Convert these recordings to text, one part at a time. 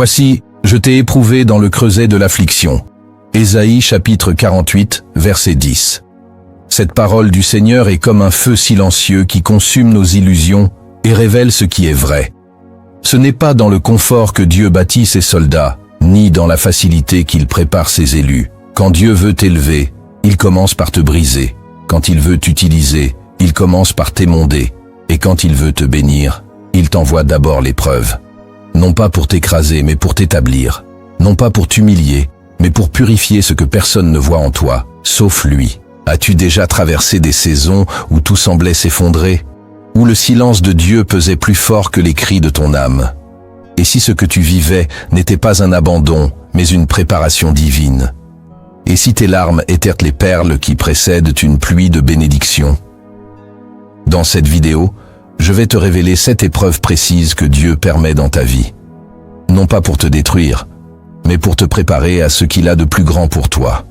Voici, je t'ai éprouvé dans le creuset de l'affliction. Ésaïe chapitre 48, verset 10. Cette parole du Seigneur est comme un feu silencieux qui consume nos illusions et révèle ce qui est vrai. Ce n'est pas dans le confort que Dieu bâtit ses soldats, ni dans la facilité qu'il prépare ses élus. Quand Dieu veut t'élever, il commence par te briser. Quand il veut t'utiliser, il commence par t'émonder. Et quand il veut te bénir, il t'envoie d'abord l'épreuve. Non pas pour t'écraser, mais pour t'établir. Non pas pour t'humilier, mais pour purifier ce que personne ne voit en toi, sauf lui. As-tu déjà traversé des saisons où tout semblait s'effondrer? Où le silence de Dieu pesait plus fort que les cris de ton âme? Et si ce que tu vivais n'était pas un abandon, mais une préparation divine? Et si tes larmes étaient les perles qui précèdent une pluie de bénédictions? Dans cette vidéo, je vais te révéler 7 épreuves précises que Dieu permet dans ta vie. Non pas pour te détruire, mais pour te préparer à ce qu'il a de plus grand pour toi.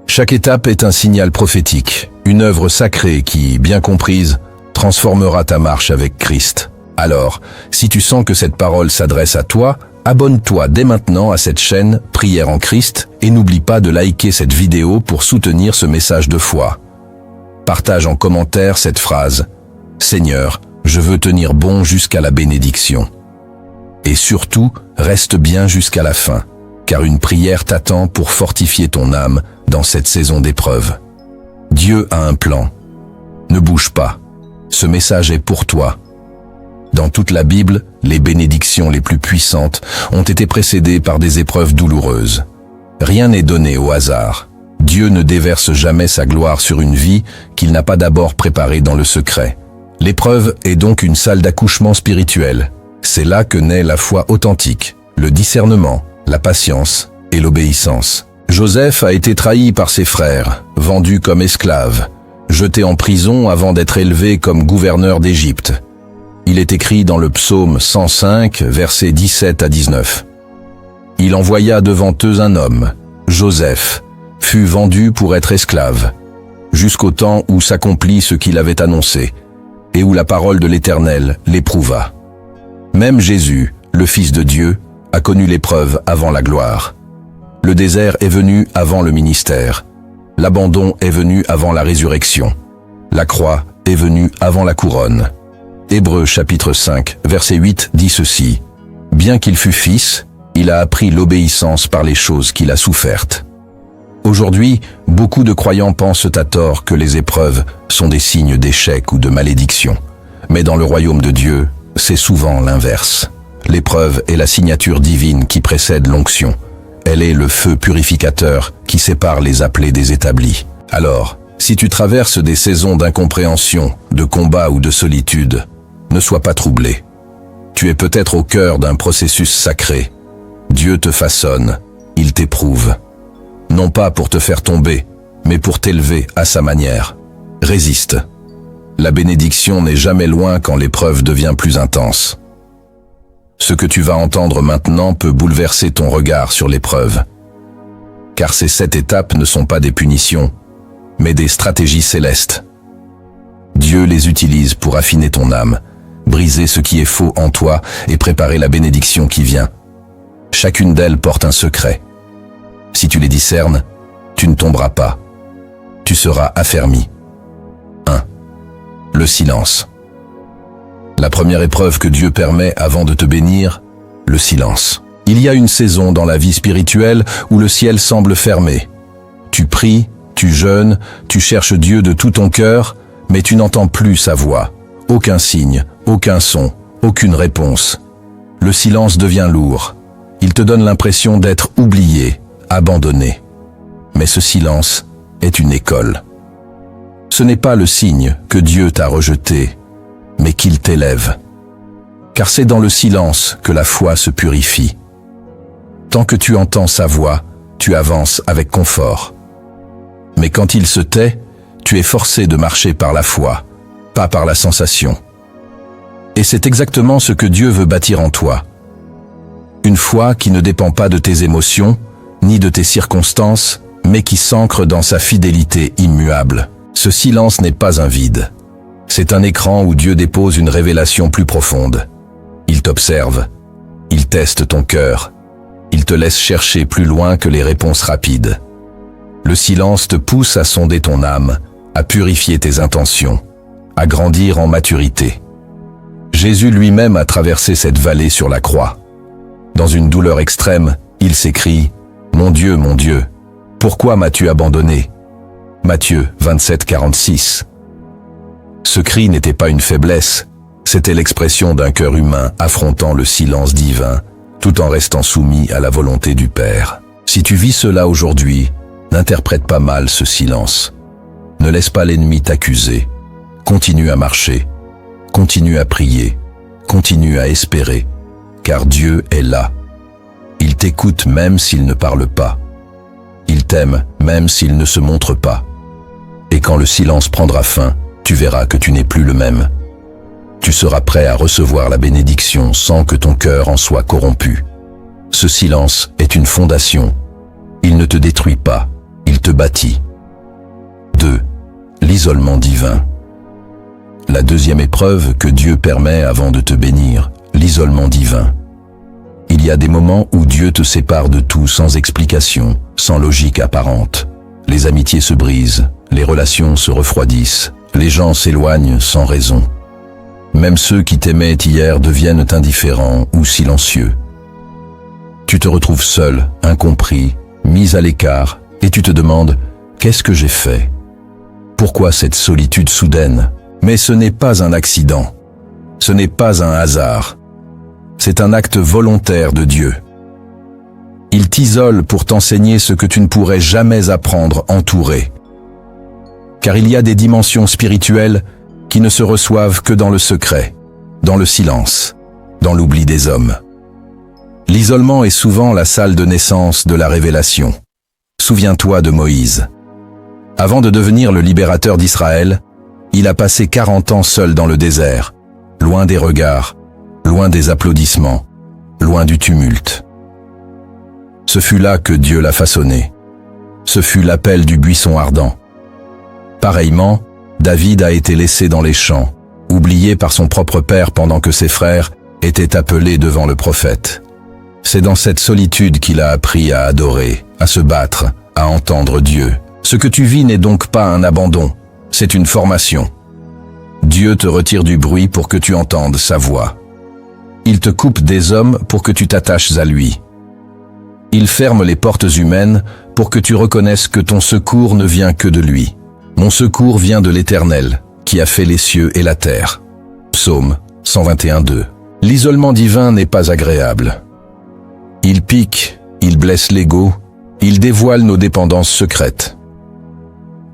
Chaque étape est un signal prophétique, une œuvre sacrée qui, bien comprise, transformera ta marche avec Christ. Alors, si tu sens que cette parole s'adresse à toi, abonne-toi dès maintenant à cette chaîne Prière en Christ et n'oublie pas de liker cette vidéo pour soutenir ce message de foi. Partage en commentaire cette phrase « Seigneur, je veux tenir bon jusqu'à la bénédiction ». Et surtout, reste bien jusqu'à la fin, car une prière t'attend pour fortifier ton âme dans cette saison d'épreuve. Dieu a un plan. Ne bouge pas. Ce message est pour toi. Dans toute la Bible, les bénédictions les plus puissantes ont été précédées par des épreuves douloureuses. Rien n'est donné au hasard. Dieu ne déverse jamais sa gloire sur une vie qu'il n'a pas d'abord préparée dans le secret. L'épreuve est donc une salle d'accouchement spirituel. C'est là que naît la foi authentique, le discernement, la patience et l'obéissance. Joseph a été trahi par ses frères, vendu comme esclave, jeté en prison avant d'être élevé comme gouverneur d'Égypte. Il est écrit dans le psaume 105, versets 17 à 19. Il envoya devant eux un homme, Joseph, fut vendu pour être esclave, jusqu'au temps où s'accomplit ce qu'il avait annoncé, et où la parole de l'Éternel l'éprouva. Même Jésus, le Fils de Dieu, a connu l'épreuve avant la gloire. Le désert est venu avant le ministère. L'abandon est venu avant la résurrection. La croix est venue avant la couronne. Hébreux chapitre 5, verset 8 dit ceci. « Bien qu'il fût fils, il a appris l'obéissance par les choses qu'il a souffertes. » Aujourd'hui, beaucoup de croyants pensent à tort que les épreuves sont des signes d'échec ou de malédiction. Mais dans le royaume de Dieu, c'est souvent l'inverse. L'épreuve est la signature divine qui précède l'onction. Elle est le feu purificateur qui sépare les appelés des établis. Alors, si tu traverses des saisons d'incompréhension, de combat ou de solitude, ne sois pas troublé. Tu es peut-être au cœur d'un processus sacré. Dieu te façonne, il t'éprouve. Non pas pour te faire tomber, mais pour t'élever à sa manière. Résiste. La bénédiction n'est jamais loin quand l'épreuve devient plus intense. Ce que tu vas entendre maintenant peut bouleverser ton regard sur l'épreuve. Car ces 7 étapes ne sont pas des punitions, mais des stratégies célestes. Dieu les utilise pour affiner ton âme, briser ce qui est faux en toi et préparer la bénédiction qui vient. Chacune d'elles porte un secret. Si tu les discernes, tu ne tomberas pas. Tu seras affermi. 1. Le silence. La première épreuve que Dieu permet avant de te bénir, le silence. Il y a une saison dans la vie spirituelle où le ciel semble fermé. Tu pries, tu jeûnes, tu cherches Dieu de tout ton cœur, mais tu n'entends plus sa voix. Aucun signe, aucun son, aucune réponse. Le silence devient lourd. Il te donne l'impression d'être oublié, abandonné. Mais ce silence est une école. Ce n'est pas le signe que Dieu t'a rejeté, mais qu'il t'élève. Car c'est dans le silence que la foi se purifie. Tant que tu entends sa voix, tu avances avec confort. Mais quand il se tait, tu es forcé de marcher par la foi, pas par la sensation. Et c'est exactement ce que Dieu veut bâtir en toi. Une foi qui ne dépend pas de tes émotions, ni de tes circonstances, mais qui s'ancre dans sa fidélité immuable. Ce silence n'est pas un vide. C'est un écran où Dieu dépose une révélation plus profonde. Il t'observe, Il teste ton cœur. Il te laisse chercher plus loin que les réponses rapides. Le silence te pousse à sonder ton âme, à purifier tes intentions, à grandir en maturité. Jésus lui-même a traversé cette vallée sur la croix. Dans une douleur extrême, il s'écrie « Mon Dieu, pourquoi m'as-tu abandonné ?» Matthieu 27, 46. Ce cri n'était pas une faiblesse, c'était l'expression d'un cœur humain affrontant le silence divin, tout en restant soumis à la volonté du Père. Si tu vis cela aujourd'hui, n'interprète pas mal ce silence. Ne laisse pas l'ennemi t'accuser. Continue à marcher, continue à prier, continue à espérer, car Dieu est là. Il t'écoute même s'il ne parle pas. Il t'aime même s'il ne se montre pas. Et quand le silence prendra fin, tu verras que tu n'es plus le même. Tu seras prêt à recevoir la bénédiction sans que ton cœur en soit corrompu. Ce silence est une fondation. Il ne te détruit pas, il te bâtit. 2. L'isolement divin. La deuxième épreuve que Dieu permet avant de te bénir, l'isolement divin. Il y a des moments où Dieu te sépare de tout sans explication, sans logique apparente. Les amitiés se brisent, les relations se refroidissent, les gens s'éloignent sans raison. Même ceux qui t'aimaient hier deviennent indifférents ou silencieux. Tu te retrouves seul, incompris, mis à l'écart, et tu te demandes « Qu'est-ce que j'ai fait ? Pourquoi cette solitude soudaine ?» Mais ce n'est pas un accident. Ce n'est pas un hasard. C'est un acte volontaire de Dieu. Il t'isole pour t'enseigner ce que tu ne pourrais jamais apprendre entouré. Car il y a des dimensions spirituelles qui ne se reçoivent que dans le secret, dans le silence, dans l'oubli des hommes. L'isolement est souvent la salle de naissance de la révélation. Souviens-toi de Moïse. Avant de devenir le libérateur d'Israël, il a passé 40 ans seul dans le désert, loin des regards, loin des applaudissements, loin du tumulte. Ce fut là que Dieu l'a façonné. Ce fut l'appel du buisson ardent. Pareillement, David a été laissé dans les champs, oublié par son propre père pendant que ses frères étaient appelés devant le prophète. C'est dans cette solitude qu'il a appris à adorer, à se battre, à entendre Dieu. Ce que tu vis n'est donc pas un abandon, c'est une formation. Dieu te retire du bruit pour que tu entendes sa voix. Il te coupe des hommes pour que tu t'attaches à lui. Il ferme les portes humaines pour que tu reconnaisses que ton secours ne vient que de lui. Mon secours vient de l'Éternel, qui a fait les cieux et la terre. Psaume 121:2. L'isolement divin n'est pas agréable. Il pique, il blesse l'ego, il dévoile nos dépendances secrètes.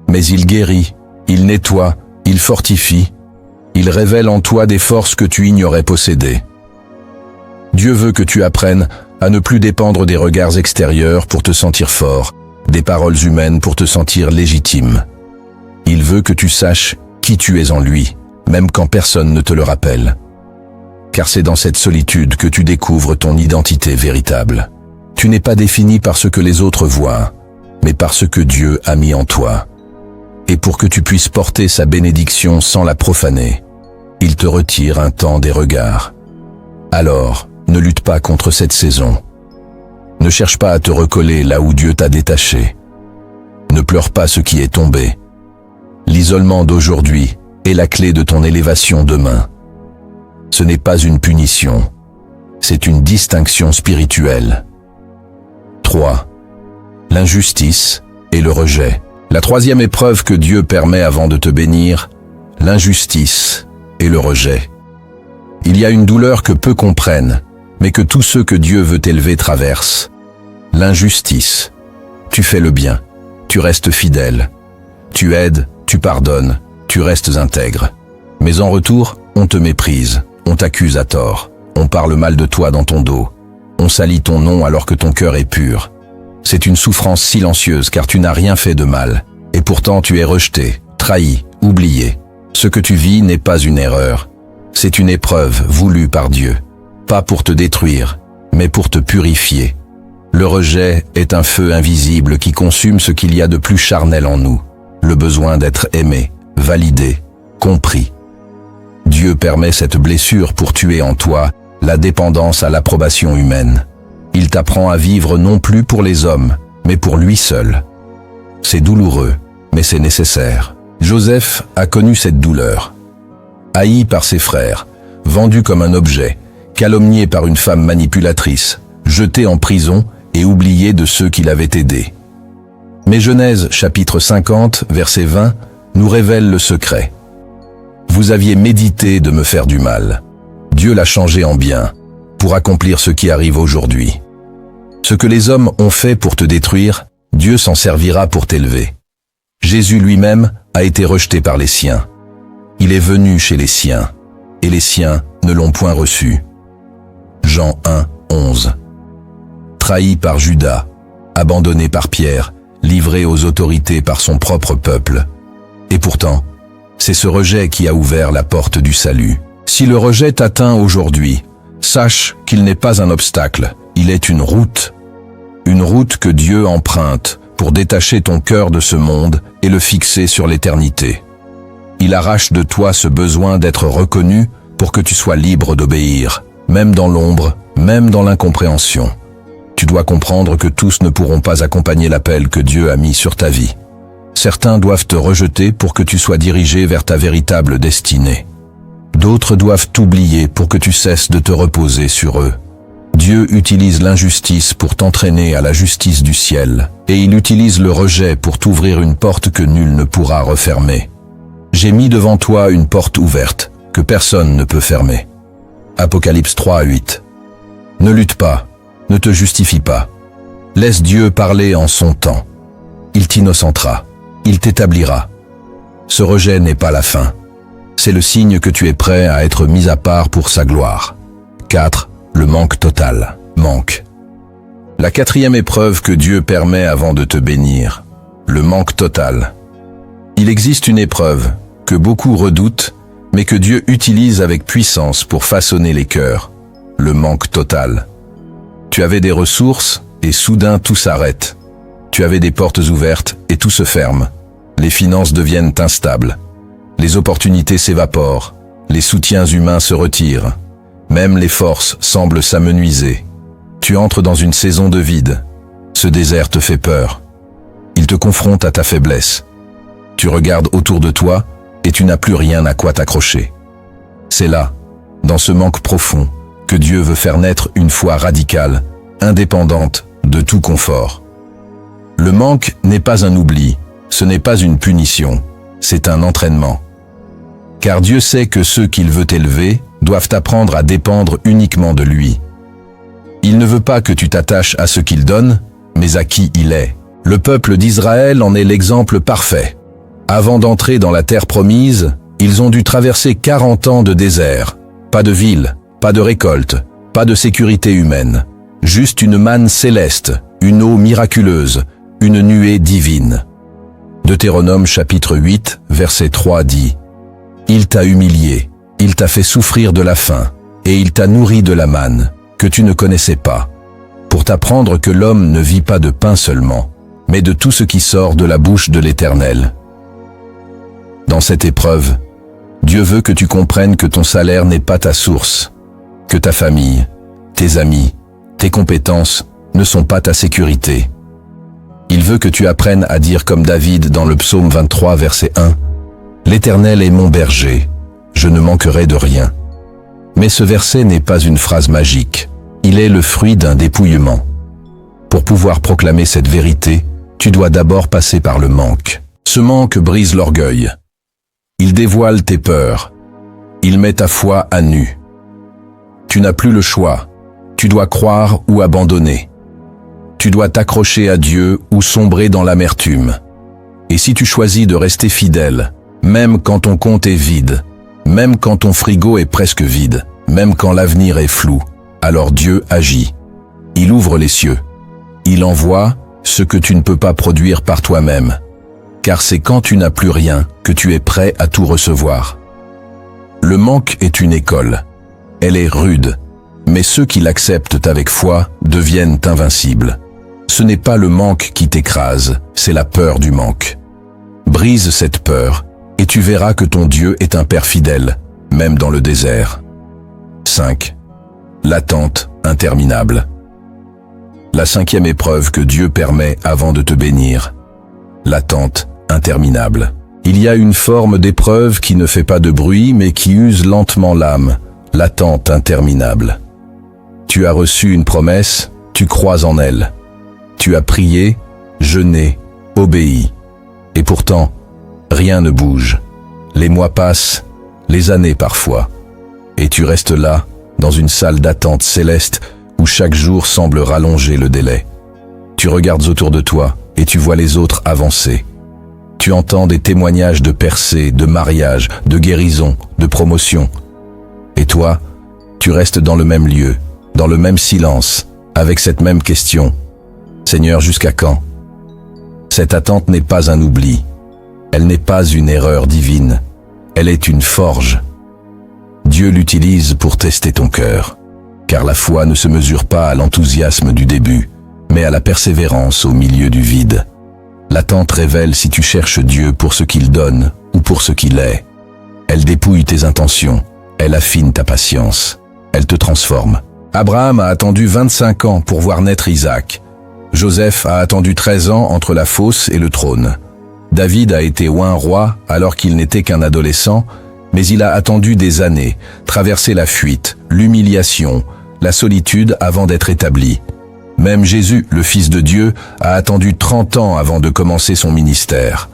Mais il guérit, il nettoie, il fortifie, il révèle en toi des forces que tu ignorais posséder. Dieu veut que tu apprennes à ne plus dépendre des regards extérieurs pour te sentir fort, des paroles humaines pour te sentir légitime. Il veut que tu saches qui tu es en lui, même quand personne ne te le rappelle. Car c'est dans cette solitude que tu découvres ton identité véritable. Tu n'es pas défini par ce que les autres voient, mais par ce que Dieu a mis en toi. Et pour que tu puisses porter sa bénédiction sans la profaner, il te retire un temps des regards. Alors, ne lutte pas contre cette saison. Ne cherche pas à te recoller là où Dieu t'a détaché. Ne pleure pas ce qui est tombé. L'isolement d'aujourd'hui est la clé de ton élévation demain. Ce n'est pas une punition, c'est une distinction spirituelle. 3. L'injustice et le rejet. La troisième épreuve que Dieu permet avant de te bénir, l'injustice et le rejet. Il y a une douleur que peu comprennent, mais que tous ceux que Dieu veut élever traversent. L'injustice. Tu fais le bien, tu restes fidèle. Tu aides, tu pardonnes, tu restes intègre. Mais en retour, on te méprise, on t'accuse à tort, on parle mal de toi dans ton dos, on salit ton nom alors que ton cœur est pur. C'est une souffrance silencieuse car tu n'as rien fait de mal, et pourtant tu es rejeté, trahi, oublié. Ce que tu vis n'est pas une erreur, c'est une épreuve voulue par Dieu, pas pour te détruire, mais pour te purifier. Le rejet est un feu invisible qui consume ce qu'il y a de plus charnel en nous, le besoin d'être aimé, validé, compris. Dieu permet cette blessure pour tuer en toi la dépendance à l'approbation humaine. Il t'apprend à vivre non plus pour les hommes, mais pour lui seul. C'est douloureux, mais c'est nécessaire. Joseph a connu cette douleur. Haï par ses frères, vendu comme un objet, calomnié par une femme manipulatrice, jeté en prison et oublié de ceux qui l'avaient aidé. Mais Genèse chapitre 50, verset 20, nous révèle le secret. Vous aviez médité de me faire du mal. Dieu l'a changé en bien, pour accomplir ce qui arrive aujourd'hui. Ce que les hommes ont fait pour te détruire, Dieu s'en servira pour t'élever. Jésus lui-même a été rejeté par les siens. Il est venu chez les siens, et les siens ne l'ont point reçu. Jean 1, 11. Trahi par Judas, abandonné par Pierre, livré aux autorités par son propre peuple. Et pourtant, c'est ce rejet qui a ouvert la porte du salut. Si le rejet t'atteint aujourd'hui, sache qu'il n'est pas un obstacle, il est une route que Dieu emprunte pour détacher ton cœur de ce monde et le fixer sur l'éternité. Il arrache de toi ce besoin d'être reconnu pour que tu sois libre d'obéir, même dans l'ombre, même dans l'incompréhension. Tu dois comprendre que tous ne pourront pas accompagner l'appel que Dieu a mis sur ta vie. Certains doivent te rejeter pour que tu sois dirigé vers ta véritable destinée. D'autres doivent t'oublier pour que tu cesses de te reposer sur eux. Dieu utilise l'injustice pour t'entraîner à la justice du ciel, et il utilise le rejet pour t'ouvrir une porte que nul ne pourra refermer. J'ai mis devant toi une porte ouverte, que personne ne peut fermer. Apocalypse 3 à 8. Ne lutte pas, ne te justifie pas. Laisse Dieu parler en son temps. Il t'innocentera, il t'établira. Ce rejet n'est pas la fin. C'est le signe que tu es prêt à être mis à part pour sa gloire. 4. Le manque total. Manque. La quatrième épreuve que Dieu permet avant de te bénir. Le manque total. Il existe une épreuve que beaucoup redoutent, mais que Dieu utilise avec puissance pour façonner les cœurs. Le manque total. Tu avais des ressources et soudain tout s'arrête. Tu avais des portes ouvertes et tout se ferme. Les finances deviennent instables. Les opportunités s'évaporent. Les soutiens humains se retirent. Même les forces semblent s'amenuiser. Tu entres dans une saison de vide. Ce désert te fait peur. Il te confronte à ta faiblesse. Tu regardes autour de toi et tu n'as plus rien à quoi t'accrocher. C'est là, dans ce manque profond, que Dieu veut faire naître une foi radicale, indépendante de tout confort. Le manque n'est pas un oubli, ce n'est pas une punition, c'est un entraînement. Car Dieu sait que ceux qu'il veut élever doivent apprendre à dépendre uniquement de lui. Il ne veut pas que tu t'attaches à ce qu'il donne, mais à qui il est. Le peuple d'Israël en est l'exemple parfait. Avant d'entrer dans la terre promise, ils ont dû traverser 40 ans de désert. Pas de ville, pas de récolte, pas de sécurité humaine. Juste une manne céleste, une eau miraculeuse, une nuée divine. Deutéronome chapitre 8, verset 3 dit « Il t'a humilié, il t'a fait souffrir de la faim, et il t'a nourri de la manne, que tu ne connaissais pas, pour t'apprendre que l'homme ne vit pas de pain seulement, mais de tout ce qui sort de la bouche de l'Éternel. » Dans cette épreuve, Dieu veut que tu comprennes que ton salaire n'est pas ta source, que ta famille, tes amis, tes compétences ne sont pas ta sécurité. Il veut que tu apprennes à dire comme David dans le psaume 23 verset 1 « L'Éternel est mon berger, je ne manquerai de rien ». Mais ce verset n'est pas une phrase magique, il est le fruit d'un dépouillement. Pour pouvoir proclamer cette vérité, tu dois d'abord passer par le manque. Ce manque brise l'orgueil. Il dévoile tes peurs. Il met ta foi à nu. Tu n'as plus le choix. Tu dois croire ou abandonner. Tu dois t'accrocher à Dieu ou sombrer dans l'amertume. Et si tu choisis de rester fidèle, même quand ton compte est vide, même quand ton frigo est presque vide, même quand l'avenir est flou, alors Dieu agit. Il ouvre les cieux. Il envoie ce que tu ne peux pas produire par toi-même. Car c'est quand tu n'as plus rien que tu es prêt à tout recevoir. Le manque est une école. Elle est rude, mais ceux qui l'acceptent avec foi deviennent invincibles. Ce n'est pas le manque qui t'écrase, c'est la peur du manque. Brise cette peur, et tu verras que ton Dieu est un Père fidèle, même dans le désert. 5. l'attente interminable. La cinquième épreuve que Dieu permet avant de te bénir, l'attente interminable. Il y a une forme d'épreuve qui ne fait pas de bruit mais qui use lentement l'âme, l'attente interminable. Tu as reçu une promesse, tu crois en elle. Tu as prié, jeûné, obéi. Et pourtant, rien ne bouge. Les mois passent, les années parfois. Et tu restes là, dans une salle d'attente céleste où chaque jour semble rallonger le délai. Tu regardes autour de toi et tu vois les autres avancer. Tu entends des témoignages de percées, de mariages, de guérisons, de promotions. Et toi, tu restes dans le même lieu, dans le même silence, avec cette même question. Seigneur, jusqu'à quand? Cette attente n'est pas un oubli. Elle n'est pas une erreur divine. Elle est une forge. Dieu l'utilise pour tester ton cœur. Car la foi ne se mesure pas à l'enthousiasme du début, mais à la persévérance au milieu du vide. L'attente révèle si tu cherches Dieu pour ce qu'il donne ou pour ce qu'il est. Elle dépouille tes intentions, elle affine ta patience, elle te transforme. Abraham a attendu 25 ans pour voir naître Isaac. Joseph a attendu 13 ans entre la fosse et le trône. David a été oint roi alors qu'il n'était qu'un adolescent, mais il a attendu des années, traversé la fuite, l'humiliation, la solitude avant d'être établi. Même Jésus, le Fils de Dieu, a attendu 30 ans avant de commencer son ministère.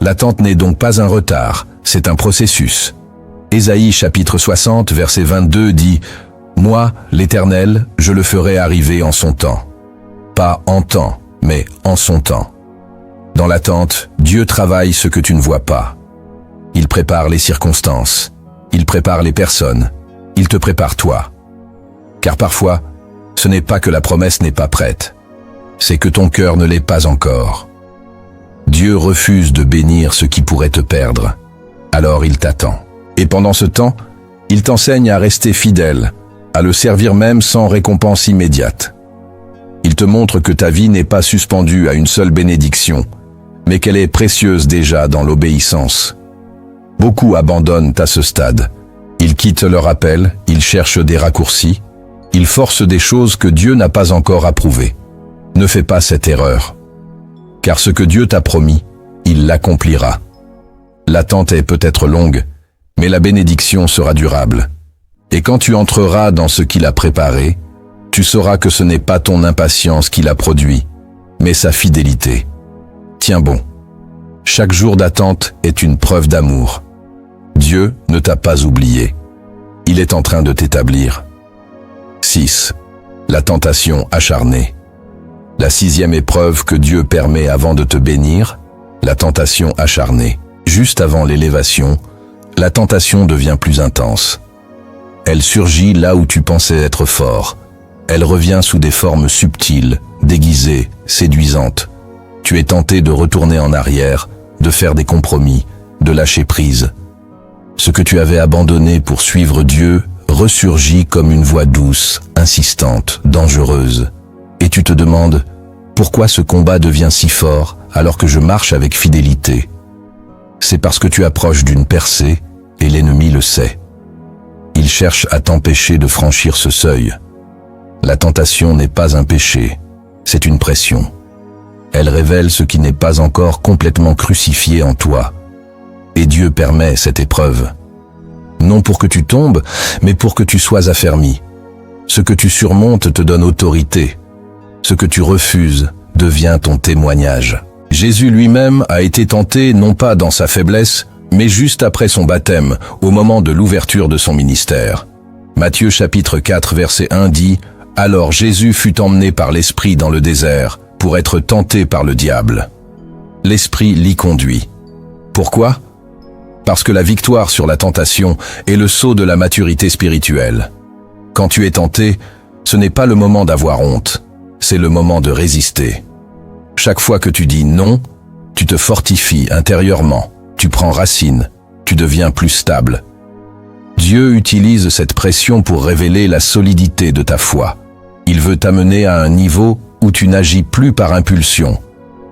L'attente n'est donc pas un retard, c'est un processus. Ésaïe chapitre 60, verset 22 dit « Moi, l'Éternel, je le ferai arriver en son temps. » Pas en temps, mais en son temps. Dans l'attente, Dieu travaille ce que tu ne vois pas. Il prépare les circonstances, il prépare les personnes, il te prépare toi. Car parfois, ce n'est pas que la promesse n'est pas prête, c'est que ton cœur ne l'est pas encore. Dieu refuse de bénir ce qui pourrait te perdre, alors il t'attend. Et pendant ce temps, il t'enseigne à rester fidèle, à le servir même sans récompense immédiate. Il te montre que ta vie n'est pas suspendue à une seule bénédiction, mais qu'elle est précieuse déjà dans l'obéissance. Beaucoup abandonnent à ce stade. Ils quittent leur appel, ils cherchent des raccourcis, ils forcent des choses que Dieu n'a pas encore approuvées. Ne fais pas cette erreur. Car ce que Dieu t'a promis, il l'accomplira. L'attente est peut-être longue, mais la bénédiction sera durable. Et quand tu entreras dans ce qu'il a préparé, tu sauras que ce n'est pas ton impatience qui l'a produit, mais sa fidélité. Tiens bon. Chaque jour d'attente est une preuve d'amour. Dieu ne t'a pas oublié. Il est en train de t'établir. 6. La tentation acharnée. La sixième épreuve que Dieu permet avant de te bénir, la tentation acharnée. Juste avant l'élévation, la tentation devient plus intense. Elle surgit là où tu pensais être fort. Elle revient sous des formes subtiles, déguisées, séduisantes. Tu es tenté de retourner en arrière, de faire des compromis, de lâcher prise. Ce que tu avais abandonné pour suivre Dieu ressurgit comme une voix douce, insistante, dangereuse. Et tu te demandes, pourquoi ce combat devient si fort alors que je marche avec fidélité? C'est parce que tu approches d'une percée et l'ennemi le sait. Il cherche à t'empêcher de franchir ce seuil. La tentation n'est pas un péché, c'est une pression. Elle révèle ce qui n'est pas encore complètement crucifié en toi. Et Dieu permet cette épreuve. Non pour que tu tombes, mais pour que tu sois affermi. Ce que tu surmontes te donne autorité. Ce que tu refuses devient ton témoignage. Jésus lui-même a été tenté non pas dans sa faiblesse, mais juste après son baptême, au moment de l'ouverture de son ministère. Matthieu chapitre 4 verset 1 dit « Alors Jésus fut emmené par l'Esprit dans le désert, pour être tenté par le diable. L'Esprit l'y conduit. Pourquoi? Parce que la victoire sur la tentation est le sceau de la maturité spirituelle. Quand tu es tenté, ce n'est pas le moment d'avoir honte, c'est le moment de résister. Chaque fois que tu dis non, tu te fortifies intérieurement, tu prends racine, tu deviens plus stable. Dieu utilise cette pression pour révéler la solidité de ta foi. Il veut t'amener à un niveau où tu n'agis plus par impulsion,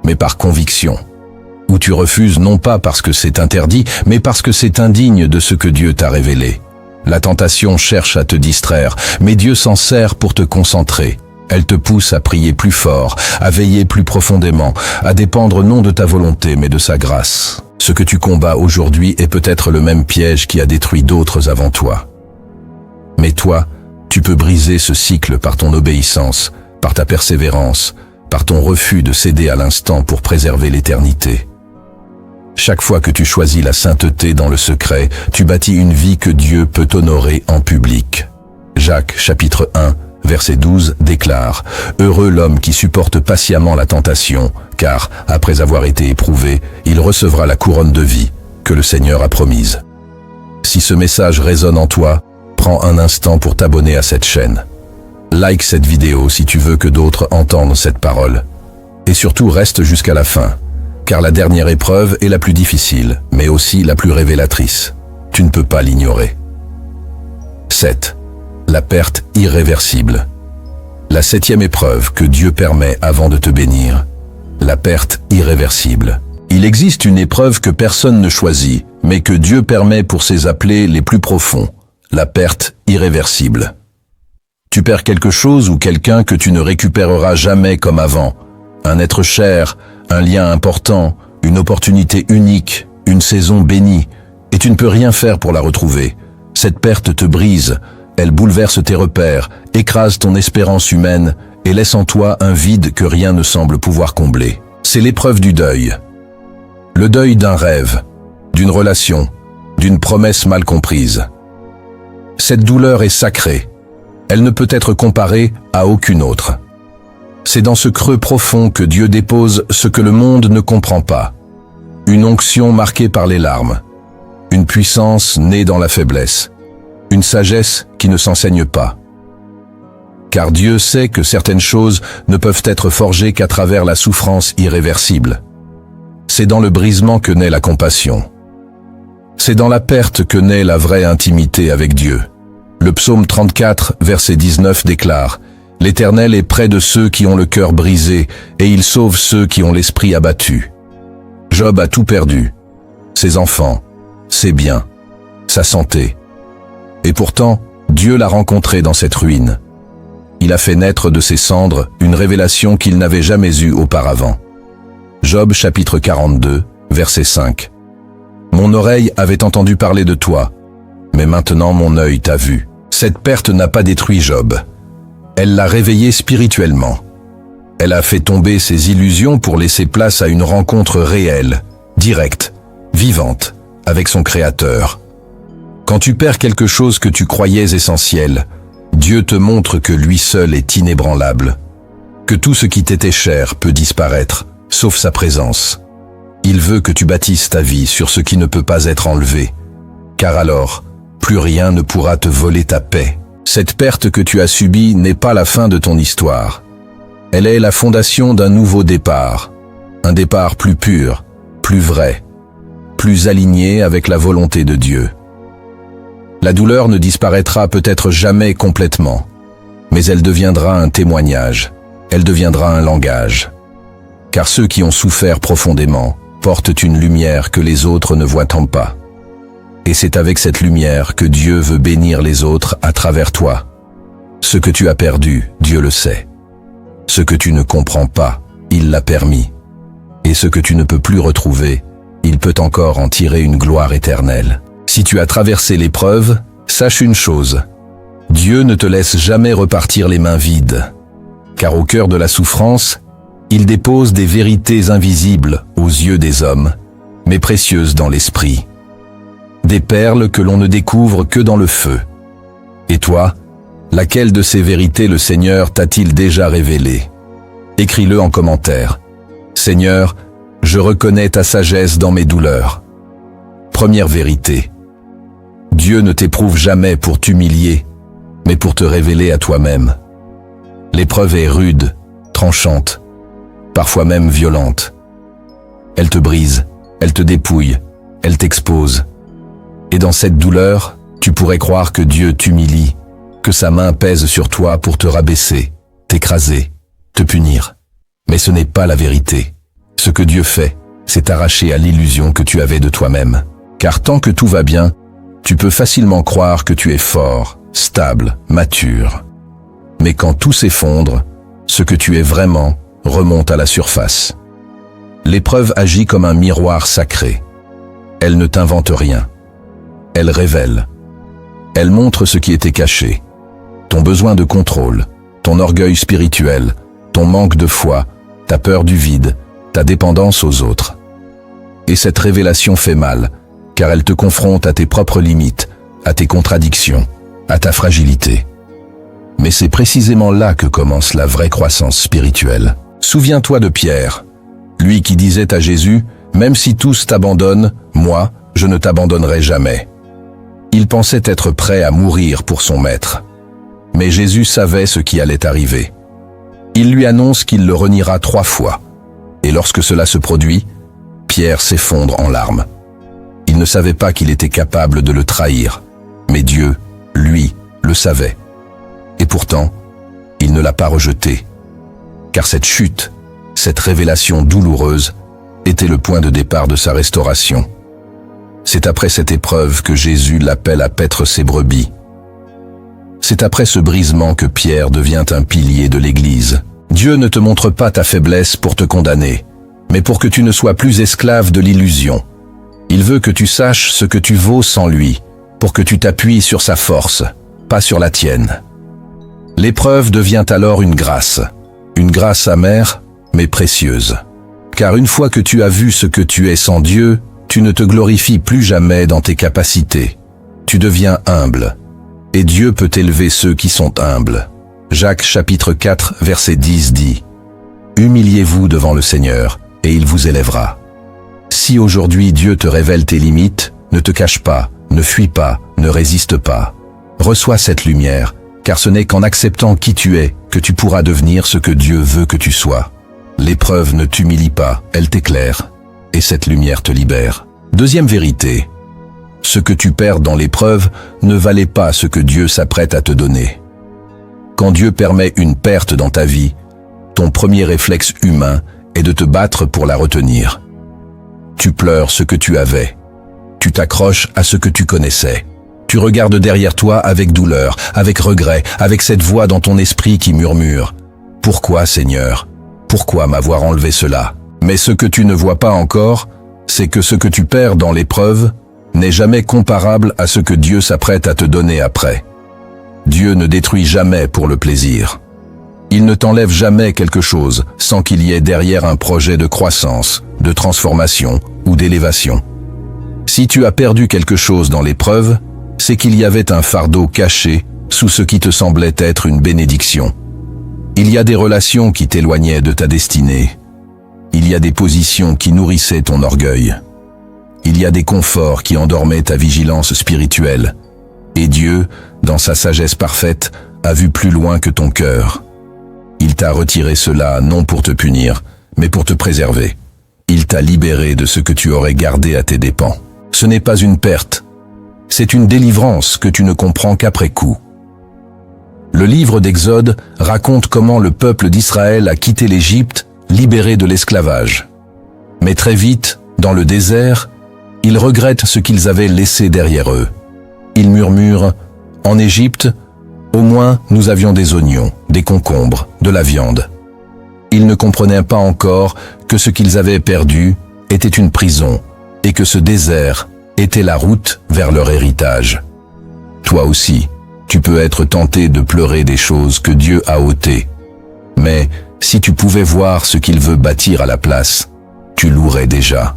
mais par conviction. Où tu refuses non pas parce que c'est interdit, mais parce que c'est indigne de ce que Dieu t'a révélé. La tentation cherche à te distraire, mais Dieu s'en sert pour te concentrer. Elle te pousse à prier plus fort, à veiller plus profondément, à dépendre non de ta volonté mais de sa grâce. Ce que tu combats aujourd'hui est peut-être le même piège qui a détruit d'autres avant toi. Mais toi, tu peux briser ce cycle par ton obéissance, par ta persévérance, par ton refus de céder à l'instant pour préserver l'éternité. Chaque fois que tu choisis la sainteté dans le secret, tu bâtis une vie que Dieu peut honorer en public. Jacques, chapitre 1, verset 12, déclare « Heureux l'homme qui supporte patiemment la tentation, car, après avoir été éprouvé, il recevra la couronne de vie que le Seigneur a promise. » Si ce message résonne en toi, prends un instant pour t'abonner à cette chaîne. Like cette vidéo si tu veux que d'autres entendent cette parole. Et surtout reste jusqu'à la fin, car la dernière épreuve est la plus difficile, mais aussi la plus révélatrice. Tu ne peux pas l'ignorer. 7. La perte irréversible. La 7e épreuve que Dieu permet avant de te bénir. La perte irréversible. Il existe une épreuve que personne ne choisit, mais que Dieu permet pour ses appelés les plus profonds. La perte irréversible. Tu perds quelque chose ou quelqu'un que tu ne récupéreras jamais comme avant. Un être cher, un lien important, une opportunité unique, une saison bénie, et tu ne peux rien faire pour la retrouver. Cette perte te brise, elle bouleverse tes repères, écrase ton espérance humaine et laisse en toi un vide que rien ne semble pouvoir combler. C'est l'épreuve du deuil. Le deuil d'un rêve, d'une relation, d'une promesse mal comprise. Cette douleur est sacrée. Elle ne peut être comparée à aucune autre. C'est dans ce creux profond que Dieu dépose ce que le monde ne comprend pas. Une onction marquée par les larmes. Une puissance née dans la faiblesse. Une sagesse qui ne s'enseigne pas. Car Dieu sait que certaines choses ne peuvent être forgées qu'à travers la souffrance irréversible. C'est dans le brisement que naît la compassion. C'est dans la perte que naît la vraie intimité avec Dieu. Le psaume 34, verset 19 déclare « L'Éternel est près de ceux qui ont le cœur brisé, et il sauve ceux qui ont l'esprit abattu. » Job a tout perdu. Ses enfants, ses biens, sa santé. Et pourtant, Dieu l'a rencontré dans cette ruine. Il a fait naître de ses cendres une révélation qu'il n'avait jamais eue auparavant. Job chapitre 42, verset 5. « Mon oreille avait entendu parler de toi, mais maintenant mon œil t'a vu. » Cette perte n'a pas détruit Job. Elle l'a réveillé spirituellement. Elle a fait tomber ses illusions pour laisser place à une rencontre réelle, directe, vivante, avec son Créateur. Quand tu perds quelque chose que tu croyais essentiel, Dieu te montre que lui seul est inébranlable, que tout ce qui t'était cher peut disparaître, sauf sa présence. Il veut que tu bâtisses ta vie sur ce qui ne peut pas être enlevé, car alors, plus rien ne pourra te voler ta paix. Cette perte que tu as subie n'est pas la fin de ton histoire. Elle est la fondation d'un nouveau départ. Un départ plus pur, plus vrai, plus aligné avec la volonté de Dieu. La douleur ne disparaîtra peut-être jamais complètement, mais elle deviendra un témoignage, elle deviendra un langage. Car ceux qui ont souffert profondément portent une lumière que les autres ne voient pas. Et c'est avec cette lumière que Dieu veut bénir les autres à travers toi. Ce que tu as perdu, Dieu le sait. Ce que tu ne comprends pas, il l'a permis. Et ce que tu ne peux plus retrouver, il peut encore en tirer une gloire éternelle. Si tu as traversé l'épreuve, sache une chose. Dieu ne te laisse jamais repartir les mains vides. Car au cœur de la souffrance, il dépose des vérités invisibles aux yeux des hommes, mais précieuses dans l'esprit. Des perles que l'on ne découvre que dans le feu. Et toi, laquelle de ces vérités le Seigneur t'a-t-il déjà révélée? Écris-le en commentaire. Seigneur, je reconnais ta sagesse dans mes douleurs. Première vérité. Dieu ne t'éprouve jamais pour t'humilier, mais pour te révéler à toi-même. L'épreuve est rude, tranchante, parfois même violente. Elle te brise, elle te dépouille, elle t'expose. Et dans cette douleur, tu pourrais croire que Dieu t'humilie, que sa main pèse sur toi pour te rabaisser, t'écraser, te punir. Mais ce n'est pas la vérité. Ce que Dieu fait, c'est t'arracher à l'illusion que tu avais de toi-même. Car tant que tout va bien, Tu peux facilement croire que tu es fort, stable, mature. Mais quand tout s'effondre, ce que tu es vraiment remonte à la surface. L'épreuve agit comme un miroir sacré. Elle ne t'invente rien. Elle révèle. Elle montre ce qui était caché. Ton besoin de contrôle, ton orgueil spirituel, ton manque de foi, ta peur du vide, ta dépendance aux autres. Et cette révélation fait mal, car elle te confronte à tes propres limites, à tes contradictions, à ta fragilité. Mais c'est précisément là que commence la vraie croissance spirituelle. Souviens-toi de Pierre, lui qui disait à Jésus, « Même si tous t'abandonnent, moi, je ne t'abandonnerai jamais. » Il pensait être prêt à mourir pour son maître. Mais Jésus savait ce qui allait arriver. Il lui annonce qu'il le reniera 3 fois. Et lorsque cela se produit, Pierre s'effondre en larmes. Il ne savait pas qu'il était capable de le trahir. Mais Dieu, lui, le savait. Et pourtant, il ne l'a pas rejeté. Car cette chute, cette révélation douloureuse, était le point de départ de sa restauration. C'est après cette épreuve que Jésus l'appelle à paître ses brebis. C'est après ce brisement que Pierre devient un pilier de l'Église. Dieu ne te montre pas ta faiblesse pour te condamner, mais pour que tu ne sois plus esclave de l'illusion. Il veut que tu saches ce que tu vaux sans lui, pour que tu t'appuies sur sa force, pas sur la tienne. L'épreuve devient alors une grâce amère, mais précieuse. Car une fois que tu as vu ce que tu es sans Dieu, tu ne te glorifies plus jamais dans tes capacités. Tu deviens humble. Et Dieu peut élever ceux qui sont humbles. Jacques chapitre 4 verset 10 dit « Humiliez-vous devant le Seigneur, et il vous élèvera. » Si aujourd'hui Dieu te révèle tes limites, ne te cache pas, ne fuis pas, ne résiste pas. Reçois cette lumière, car ce n'est qu'en acceptant qui tu es que tu pourras devenir ce que Dieu veut que tu sois. L'épreuve ne t'humilie pas, elle t'éclaire, et cette lumière te libère. Deuxième vérité, ce que tu perds dans l'épreuve ne valait pas ce que Dieu s'apprête à te donner. Quand Dieu permet une perte dans ta vie, ton premier réflexe humain est de te battre pour la retenir. Tu pleures ce que tu avais. Tu t'accroches à ce que tu connaissais. Tu regardes derrière toi avec douleur, avec regret, avec cette voix dans ton esprit qui murmure « Pourquoi, Seigneur? Pourquoi m'avoir enlevé cela ?» Mais ce que tu ne vois pas encore, c'est que ce que tu perds dans l'épreuve n'est jamais comparable à ce que Dieu s'apprête à te donner après. Dieu ne détruit jamais pour le plaisir. Il ne t'enlève jamais quelque chose sans qu'il y ait derrière un projet de croissance, de transformation ou d'élévation. Si tu as perdu quelque chose dans l'épreuve, c'est qu'il y avait un fardeau caché sous ce qui te semblait être une bénédiction. Il y a des relations qui t'éloignaient de ta destinée. Il y a des positions qui nourrissaient ton orgueil. Il y a des conforts qui endormaient ta vigilance spirituelle. Et Dieu, dans sa sagesse parfaite, a vu plus loin que ton cœur. Il t'a retiré cela non pour te punir, mais pour te préserver. Il t'a libéré de ce que tu aurais gardé à tes dépens. Ce n'est pas une perte, c'est une délivrance que tu ne comprends qu'après coup. Le livre d'Exode raconte comment le peuple d'Israël a quitté l'Égypte, libéré de l'esclavage. Mais très vite, dans le désert, ils regrettent ce qu'ils avaient laissé derrière eux. Ils murmurent « En Égypte, au moins nous avions des oignons, des concombres, de la viande. » Ils ne comprenaient pas encore que ce qu'ils avaient perdu était une prison et que ce désert était la route vers leur héritage. Toi aussi, tu peux être tenté de pleurer des choses que Dieu a ôtées. Mais si tu pouvais voir ce qu'il veut bâtir à la place, tu louerais déjà.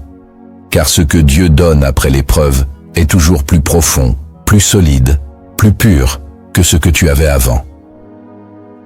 Car ce que Dieu donne après l'épreuve est toujours plus profond, plus solide, plus pur que ce que tu avais avant.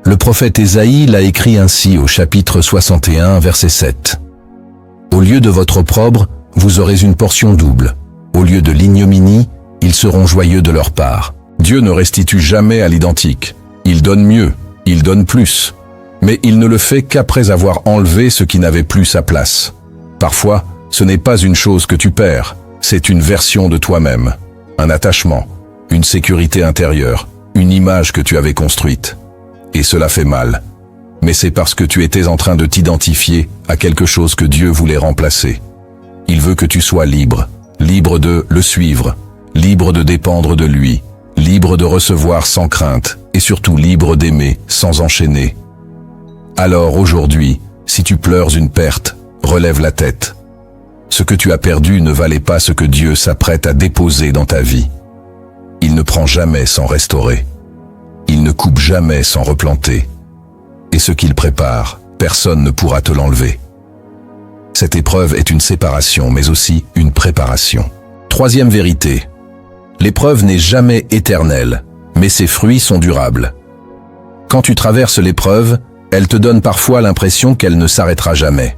Le prophète Ésaïe l'a écrit ainsi au chapitre 61, verset 7. « Au lieu de votre opprobre, vous aurez une portion double. Au lieu de l'ignominie, ils seront joyeux de leur part. » Dieu ne restitue jamais à l'identique. Il donne mieux, il donne plus. Mais il ne le fait qu'après avoir enlevé ce qui n'avait plus sa place. Parfois, ce n'est pas une chose que tu perds, c'est une version de toi-même, un attachement, une sécurité intérieure, une image que tu avais construite. Et cela fait mal. Mais c'est parce que tu étais en train de t'identifier à quelque chose que Dieu voulait remplacer. Il veut que tu sois libre, libre de le suivre, libre de dépendre de lui, libre de recevoir sans crainte, et surtout libre d'aimer sans enchaîner. Alors aujourd'hui, si tu pleures une perte, relève la tête. Ce que tu as perdu ne valait pas ce que Dieu s'apprête à déposer dans ta vie. Il ne prend jamais sans restaurer. Il ne coupe jamais sans replanter. Et ce qu'il prépare, personne ne pourra te l'enlever. Cette épreuve est une séparation, mais aussi une préparation. Troisième vérité. L'épreuve n'est jamais éternelle, mais ses fruits sont durables. Quand tu traverses l'épreuve, elle te donne parfois l'impression qu'elle ne s'arrêtera jamais.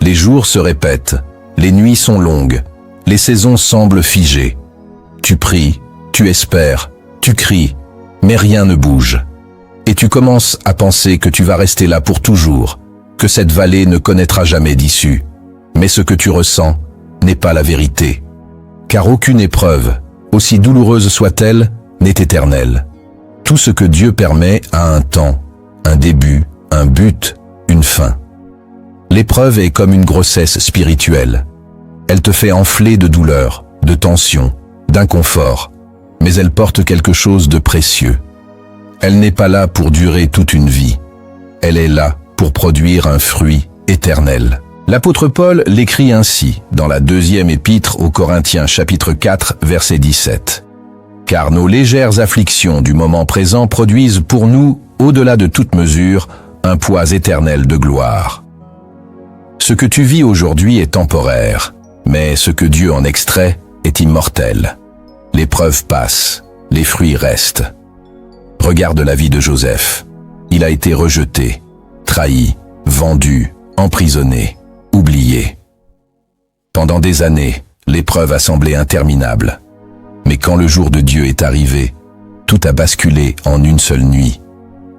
Les jours se répètent, les nuits sont longues, les saisons semblent figées. Tu pries, tu espères, tu cries, mais rien ne bouge. Et tu commences à penser que tu vas rester là pour toujours, que cette vallée ne connaîtra jamais d'issue. Mais ce que tu ressens n'est pas la vérité. Car aucune épreuve, aussi douloureuse soit-elle, n'est éternelle. Tout ce que Dieu permet a un temps, un début, un but, une fin. L'épreuve est comme une grossesse spirituelle. Elle te fait enfler de douleur, de tension, d'inconfort, mais elle porte quelque chose de précieux. Elle n'est pas là pour durer toute une vie. Elle est là pour produire un fruit éternel. L'apôtre Paul l'écrit ainsi dans la deuxième épître aux Corinthiens chapitre 4 verset 17. Car nos légères afflictions du moment présent produisent pour nous, au-delà de toute mesure, un poids éternel de gloire. Ce que tu vis aujourd'hui est temporaire, mais ce que Dieu en extrait est immortel. L'épreuve passe, les fruits restent. Regarde la vie de Joseph. Il a été rejeté, trahi, vendu, emprisonné, oublié. Pendant des années, l'épreuve a semblé interminable. Mais quand le jour de Dieu est arrivé, tout a basculé en une seule nuit.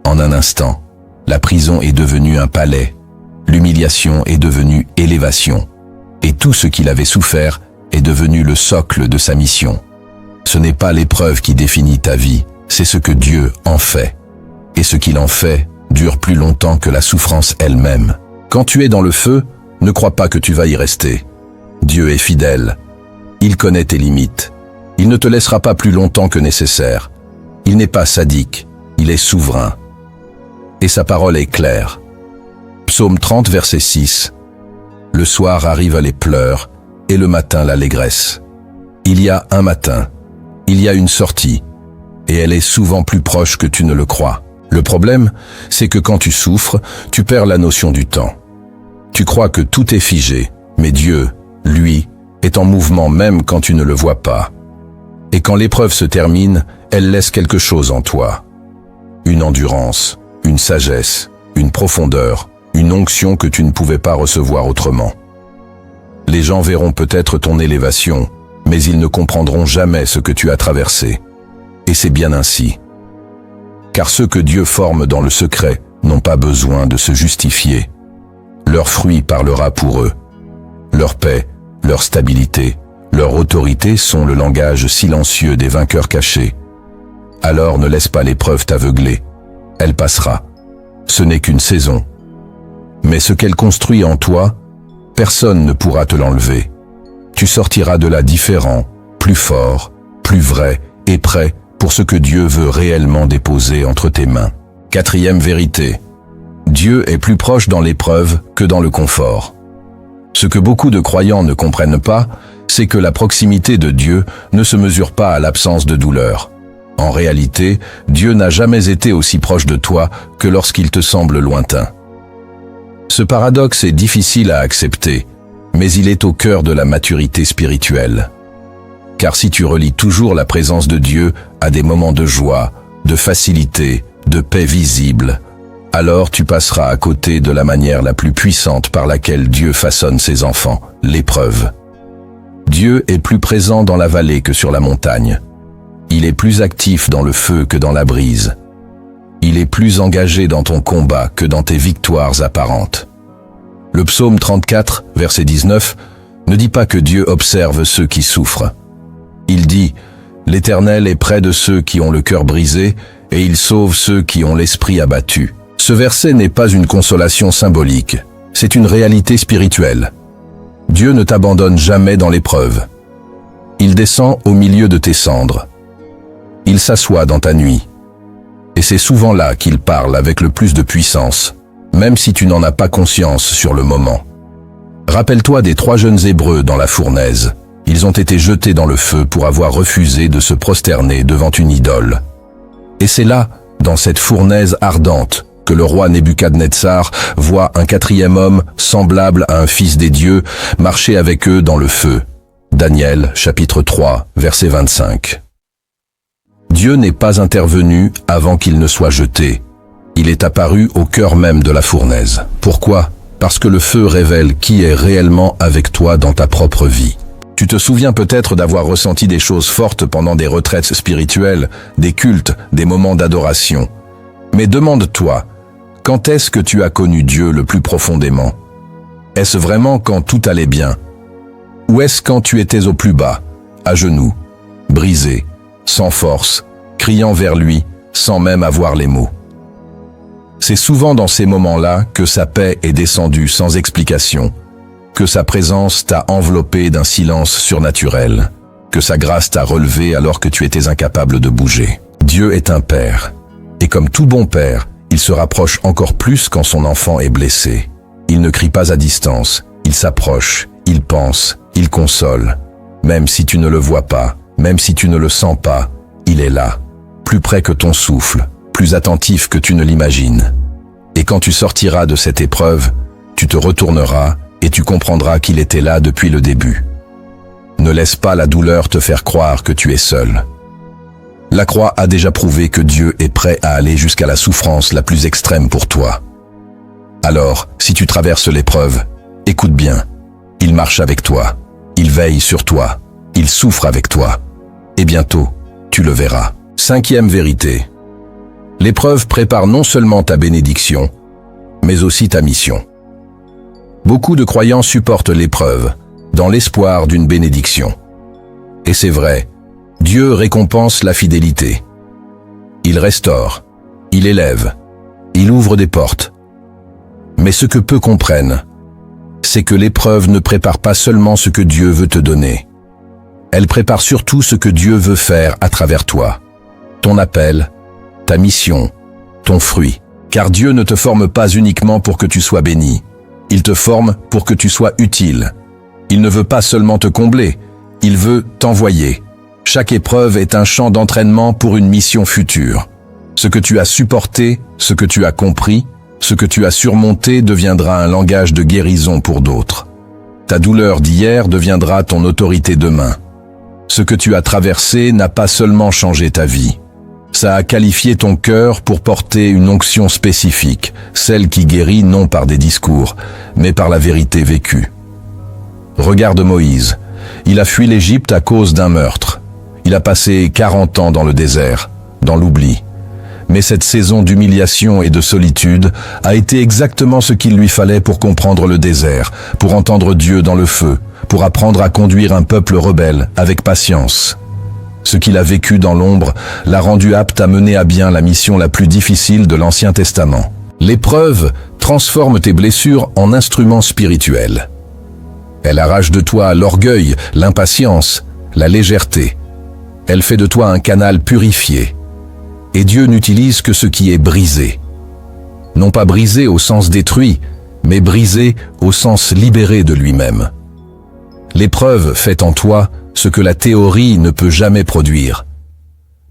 En un instant, la prison est devenue un palais, l'humiliation est devenue élévation, et tout ce qu'il avait souffert est devenu le socle de sa mission. Ce n'est pas l'épreuve qui définit ta vie, c'est ce que Dieu en fait. Et ce qu'il en fait dure plus longtemps que la souffrance elle-même. Quand tu es dans le feu, ne crois pas que tu vas y rester. Dieu est fidèle. Il connaît tes limites. Il ne te laissera pas plus longtemps que nécessaire. Il n'est pas sadique, il est souverain. Et sa parole est claire. Psaume 30, verset 6. Le soir arrivent les pleurs, et le matin l'allégresse. Il y a un matin, il y a une sortie, et elle est souvent plus proche que tu ne le crois. Le problème, c'est que quand tu souffres, tu perds la notion du temps. Tu crois que tout est figé, mais Dieu, lui, est en mouvement même quand tu ne le vois pas. Et quand l'épreuve se termine, elle laisse quelque chose en toi. Une endurance, une sagesse, une profondeur, une onction que tu ne pouvais pas recevoir autrement. Les gens verront peut-être ton élévation, mais ils ne comprendront jamais ce que tu as traversé. Et c'est bien ainsi. Car ceux que Dieu forme dans le secret n'ont pas besoin de se justifier. Leur fruit parlera pour eux. Leur paix, leur stabilité, leur autorité sont le langage silencieux des vainqueurs cachés. Alors ne laisse pas l'épreuve t'aveugler. Elle passera. Ce n'est qu'une saison. Mais ce qu'elle construit en toi, personne ne pourra te l'enlever. Tu sortiras de là différent, plus fort, plus vrai et prêt pour ce que Dieu veut réellement déposer entre tes mains. Quatrième vérité. Dieu est plus proche dans l'épreuve que dans le confort. Ce que beaucoup de croyants ne comprennent pas, c'est que la proximité de Dieu ne se mesure pas à l'absence de douleur. En réalité, Dieu n'a jamais été aussi proche de toi que lorsqu'il te semble lointain. Ce paradoxe est difficile à accepter, mais il est au cœur de la maturité spirituelle. Car si tu relis toujours la présence de Dieu à des moments de joie, de facilité, de paix visible, alors tu passeras à côté de la manière la plus puissante par laquelle Dieu façonne ses enfants, l'épreuve. Dieu est plus présent dans la vallée que sur la montagne. Il est plus actif dans le feu que dans la brise. Il est plus engagé dans ton combat que dans tes victoires apparentes. Le psaume 34, verset 19, ne dit pas que Dieu observe ceux qui souffrent. Il dit « L'Éternel est près de ceux qui ont le cœur brisé, et il sauve ceux qui ont l'esprit abattu. » Ce verset n'est pas une consolation symbolique, c'est une réalité spirituelle. Dieu ne t'abandonne jamais dans l'épreuve. Il descend au milieu de tes cendres. Il s'assoit dans ta nuit. Et c'est souvent là qu'il parle avec le plus de puissance, même si tu n'en as pas conscience sur le moment. Rappelle-toi des 3 jeunes Hébreux dans la fournaise. Ils ont été jetés dans le feu pour avoir refusé de se prosterner devant une idole. Et c'est là, dans cette fournaise ardente, que le roi Nebuchadnezzar voit un 4e homme, semblable à un fils des dieux, marcher avec eux dans le feu. Daniel, chapitre 3, verset 25. Dieu n'est pas intervenu avant qu'il ne soit jeté. Il est apparu au cœur même de la fournaise. Pourquoi? Parce que le feu révèle qui est réellement avec toi dans ta propre vie. Tu te souviens peut-être d'avoir ressenti des choses fortes pendant des retraites spirituelles, des cultes, des moments d'adoration. Mais demande-toi, quand est-ce que tu as connu Dieu le plus profondément? Est-ce vraiment quand tout allait bien? Ou est-ce quand tu étais au plus bas, à genoux, brisé, sans force, criant vers lui, sans même avoir les mots? C'est souvent dans ces moments-là que sa paix est descendue sans explication, que sa présence t'a enveloppé d'un silence surnaturel, que sa grâce t'a relevé alors que tu étais incapable de bouger. Dieu est un père, et comme tout bon père, il se rapproche encore plus quand son enfant est blessé. Il ne crie pas à distance, il s'approche, il pense, il console. Même si tu ne le vois pas, même si tu ne le sens pas, il est là, plus près que ton souffle, plus attentif que tu ne l'imagines. Et quand tu sortiras de cette épreuve, tu te retourneras et tu comprendras qu'il était là depuis le début. Ne laisse pas la douleur te faire croire que tu es seul. La croix a déjà prouvé que Dieu est prêt à aller jusqu'à la souffrance la plus extrême pour toi. Alors, si tu traverses l'épreuve, écoute bien. Il marche avec toi, il veille sur toi, il souffre avec toi. Et bientôt, tu le verras. 5e vérité. L'épreuve prépare non seulement ta bénédiction, mais aussi ta mission. Beaucoup de croyants supportent l'épreuve, dans l'espoir d'une bénédiction. Et c'est vrai, Dieu récompense la fidélité. Il restaure, il élève, il ouvre des portes. Mais ce que peu comprennent, c'est que l'épreuve ne prépare pas seulement ce que Dieu veut te donner. Elle prépare surtout ce que Dieu veut faire à travers toi. Ton appel, ta mission, ton fruit. Car Dieu ne te forme pas uniquement pour que tu sois béni. Il te forme pour que tu sois utile. Il ne veut pas seulement te combler, il veut t'envoyer. Chaque épreuve est un champ d'entraînement pour une mission future. Ce que tu as supporté, ce que tu as compris, ce que tu as surmonté deviendra un langage de guérison pour d'autres. Ta douleur d'hier deviendra ton autorité demain. Ce que tu as traversé n'a pas seulement changé ta vie. Ça a qualifié ton cœur pour porter une onction spécifique, celle qui guérit non par des discours, mais par la vérité vécue. Regarde Moïse. Il a fui l'Égypte à cause d'un meurtre. Il a passé 40 ans dans le désert, dans l'oubli. Mais cette saison d'humiliation et de solitude a été exactement ce qu'il lui fallait pour comprendre le désert, pour entendre Dieu dans le feu, pour apprendre à conduire un peuple rebelle avec patience. Ce qu'il a vécu dans l'ombre l'a rendu apte à mener à bien la mission la plus difficile de l'Ancien Testament. L'épreuve transforme tes blessures en instruments spirituels. Elle arrache de toi l'orgueil, l'impatience, la légèreté. Elle fait de toi un canal purifié. Et Dieu n'utilise que ce qui est brisé. Non pas brisé au sens détruit, mais brisé au sens libéré de lui-même. L'épreuve fait en toi ce que la théorie ne peut jamais produire.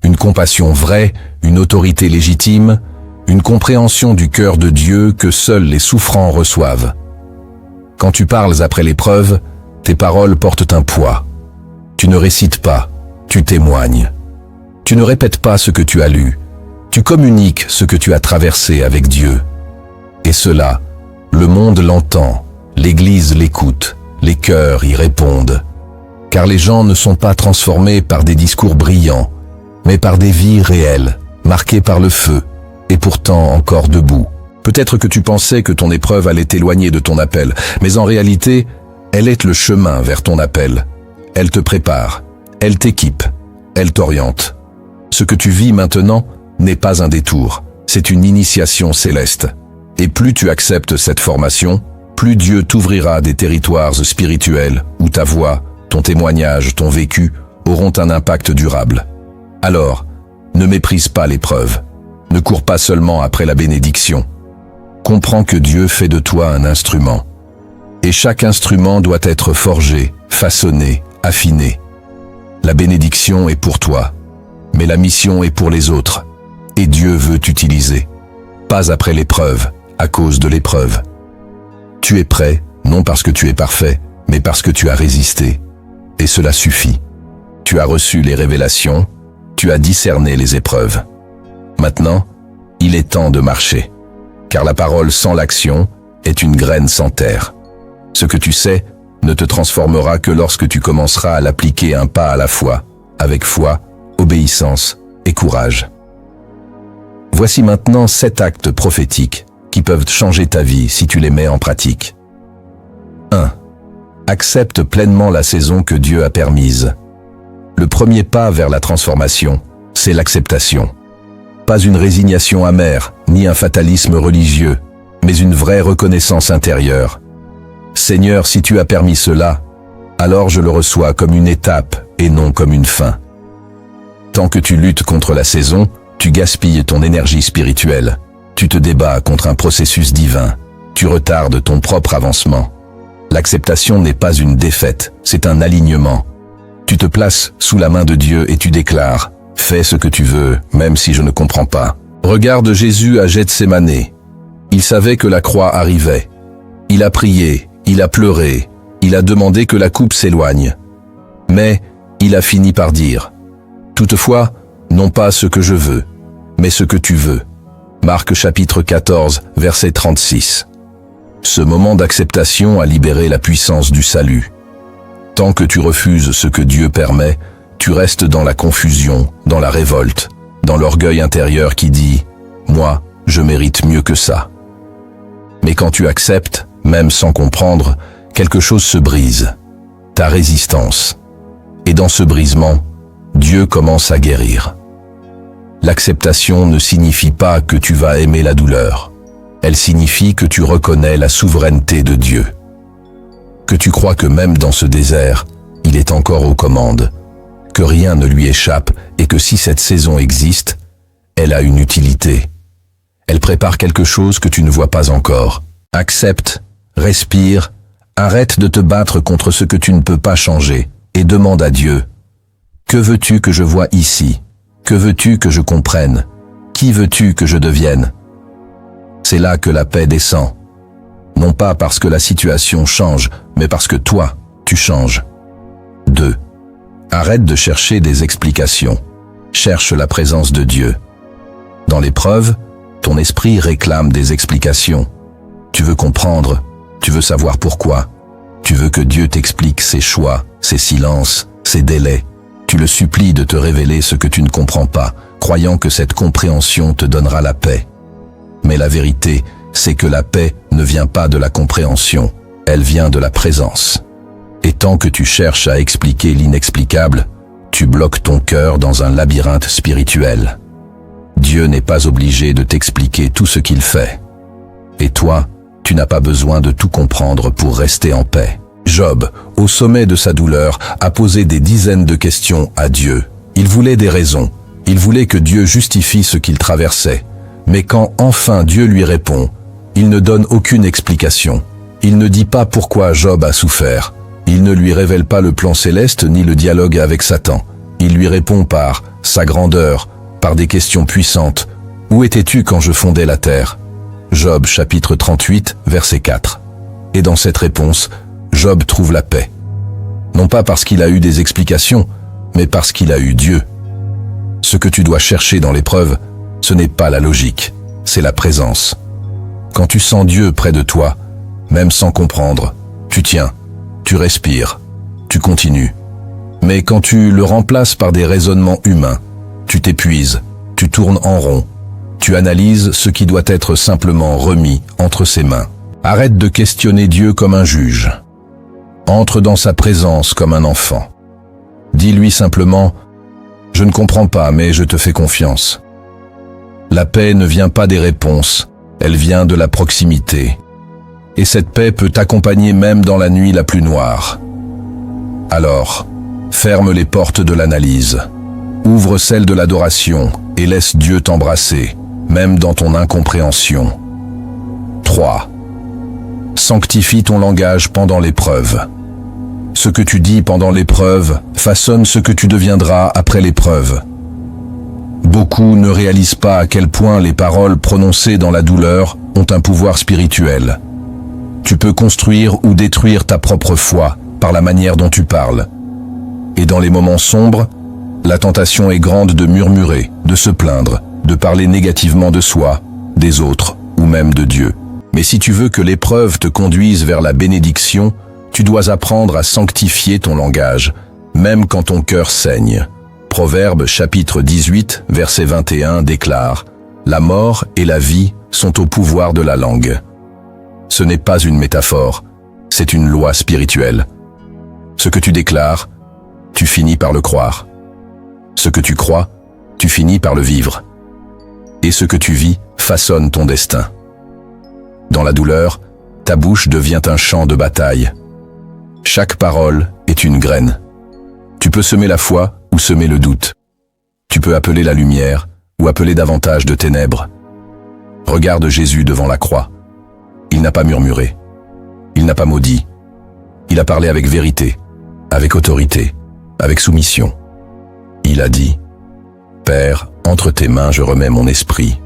Une compassion vraie, une autorité légitime, une compréhension du cœur de Dieu que seuls les souffrants reçoivent. Quand tu parles après l'épreuve, tes paroles portent un poids. Tu ne récites pas, tu témoignes. Tu ne répètes pas ce que tu as lu, tu communiques ce que tu as traversé avec Dieu. Et cela, le monde l'entend, l'Église l'écoute, les cœurs y répondent. Car les gens ne sont pas transformés par des discours brillants, mais par des vies réelles, marquées par le feu, et pourtant encore debout. Peut-être que tu pensais que ton épreuve allait t'éloigner de ton appel, mais en réalité, elle est le chemin vers ton appel. Elle te prépare, elle t'équipe, elle t'oriente. Ce que tu vis maintenant n'est pas un détour, c'est une initiation céleste. Et plus tu acceptes cette formation, plus Dieu t'ouvrira des territoires spirituels où ta voix, ton témoignage, ton vécu auront un impact durable. Alors, ne méprise pas l'épreuve. Ne cours pas seulement après la bénédiction. Comprends que Dieu fait de toi un instrument. Et chaque instrument doit être forgé, façonné, affiné. La bénédiction est pour toi, mais la mission est pour les autres. Et Dieu veut t'utiliser. Pas après l'épreuve, à cause de l'épreuve. Tu es prêt, non parce que tu es parfait, mais parce que tu as résisté. Et cela suffit. Tu as reçu les révélations, tu as discerné les épreuves. Maintenant, il est temps de marcher. Car la parole sans l'action est une graine sans terre. Ce que tu sais ne te transformera que lorsque tu commenceras à l'appliquer un pas à la fois, avec foi, obéissance et courage. Voici maintenant 7 actes prophétiques qui peuvent changer ta vie si tu les mets en pratique. 1. Accepte pleinement la saison que Dieu a permise. Le premier pas vers la transformation, c'est l'acceptation. Pas une résignation amère, ni un fatalisme religieux, mais une vraie reconnaissance intérieure. Seigneur, si tu as permis cela, alors je le reçois comme une étape et non comme une fin. Tant que tu luttes contre la saison, tu gaspilles ton énergie spirituelle. Tu te débats contre un processus divin. Tu retardes ton propre avancement. L'acceptation n'est pas une défaite, c'est un alignement. Tu te places sous la main de Dieu et tu déclares « Fais ce que tu veux, même si je ne comprends pas ». Regarde Jésus à Gethsémane. Il savait que la croix arrivait. Il a prié, il a pleuré, il a demandé que la coupe s'éloigne. Mais il a fini par dire « Toutefois, non pas ce que je veux, mais ce que tu veux ». Marc chapitre 14, verset 36. Ce moment d'acceptation a libéré la puissance du salut. Tant que tu refuses ce que Dieu permet, tu restes dans la confusion, dans la révolte, dans l'orgueil intérieur qui dit « Moi, je mérite mieux que ça ». Mais quand tu acceptes, même sans comprendre, quelque chose se brise, ta résistance. Et dans ce brisement, Dieu commence à guérir. L'acceptation ne signifie pas que tu vas aimer la douleur. Elle signifie que tu reconnais la souveraineté de Dieu. Que tu crois que même dans ce désert, il est encore aux commandes, que rien ne lui échappe et que si cette saison existe, elle a une utilité. Elle prépare quelque chose que tu ne vois pas encore. Accepte, respire, arrête de te battre contre ce que tu ne peux pas changer et demande à Dieu « Que veux-tu que je voie ici ? Que veux-tu que je comprenne ? Qui veux-tu que je devienne ?» C'est là que la paix descend. Non pas parce que la situation change, mais parce que toi, tu changes. 2. Arrête de chercher des explications. Cherche la présence de Dieu. Dans l'épreuve, ton esprit réclame des explications. Tu veux comprendre, tu veux savoir pourquoi. Tu veux que Dieu t'explique ses choix, ses silences, ses délais. Tu le supplies de te révéler ce que tu ne comprends pas, croyant que cette compréhension te donnera la paix. Mais la vérité, c'est que la paix ne vient pas de la compréhension, elle vient de la présence. Et tant que tu cherches à expliquer l'inexplicable, tu bloques ton cœur dans un labyrinthe spirituel. Dieu n'est pas obligé de t'expliquer tout ce qu'il fait. Et toi, tu n'as pas besoin de tout comprendre pour rester en paix. Job, au sommet de sa douleur, a posé des dizaines de questions à Dieu. Il voulait des raisons. Il voulait que Dieu justifie ce qu'il traversait. Mais quand enfin Dieu lui répond, il ne donne aucune explication. Il ne dit pas pourquoi Job a souffert. Il ne lui révèle pas le plan céleste ni le dialogue avec Satan. Il lui répond par sa grandeur, par des questions puissantes. « Où étais-tu quand je fondais la terre ?» Job chapitre 38, verset 4. Et dans cette réponse, Job trouve la paix. Non pas parce qu'il a eu des explications, mais parce qu'il a eu Dieu. Ce que tu dois chercher dans l'épreuve, ce n'est pas la logique, c'est la présence. Quand tu sens Dieu près de toi, même sans comprendre, tu tiens, tu respires, tu continues. Mais quand tu le remplaces par des raisonnements humains, tu t'épuises, tu tournes en rond, tu analyses ce qui doit être simplement remis entre ses mains. Arrête de questionner Dieu comme un juge. Entre dans sa présence comme un enfant. Dis-lui simplement « Je ne comprends pas, mais je te fais confiance ». La paix ne vient pas des réponses, elle vient de la proximité. Et cette paix peut t'accompagner même dans la nuit la plus noire. Alors, ferme les portes de l'analyse. Ouvre celles de l'adoration et laisse Dieu t'embrasser, même dans ton incompréhension. 3. Sanctifie ton langage pendant l'épreuve. Ce que tu dis pendant l'épreuve façonne ce que tu deviendras après l'épreuve. Beaucoup ne réalisent pas à quel point les paroles prononcées dans la douleur ont un pouvoir spirituel. Tu peux construire ou détruire ta propre foi par la manière dont tu parles. Et dans les moments sombres, la tentation est grande de murmurer, de se plaindre, de parler négativement de soi, des autres ou même de Dieu. Mais si tu veux que l'épreuve te conduise vers la bénédiction, tu dois apprendre à sanctifier ton langage, même quand ton cœur saigne. Proverbe chapitre 18, verset 21 déclare « La mort et la vie sont au pouvoir de la langue ». Ce n'est pas une métaphore, c'est une loi spirituelle. Ce que tu déclares, tu finis par le croire. Ce que tu crois, tu finis par le vivre. Et ce que tu vis façonne ton destin. Dans la douleur, ta bouche devient un champ de bataille. Chaque parole est une graine. Tu peux semer la foi ou semer le doute. Tu peux appeler la lumière ou appeler davantage de ténèbres. Regarde Jésus devant la croix. Il n'a pas murmuré. Il n'a pas maudit. Il a parlé avec vérité, avec autorité, avec soumission. Il a dit « Père, entre tes mains je remets mon esprit. »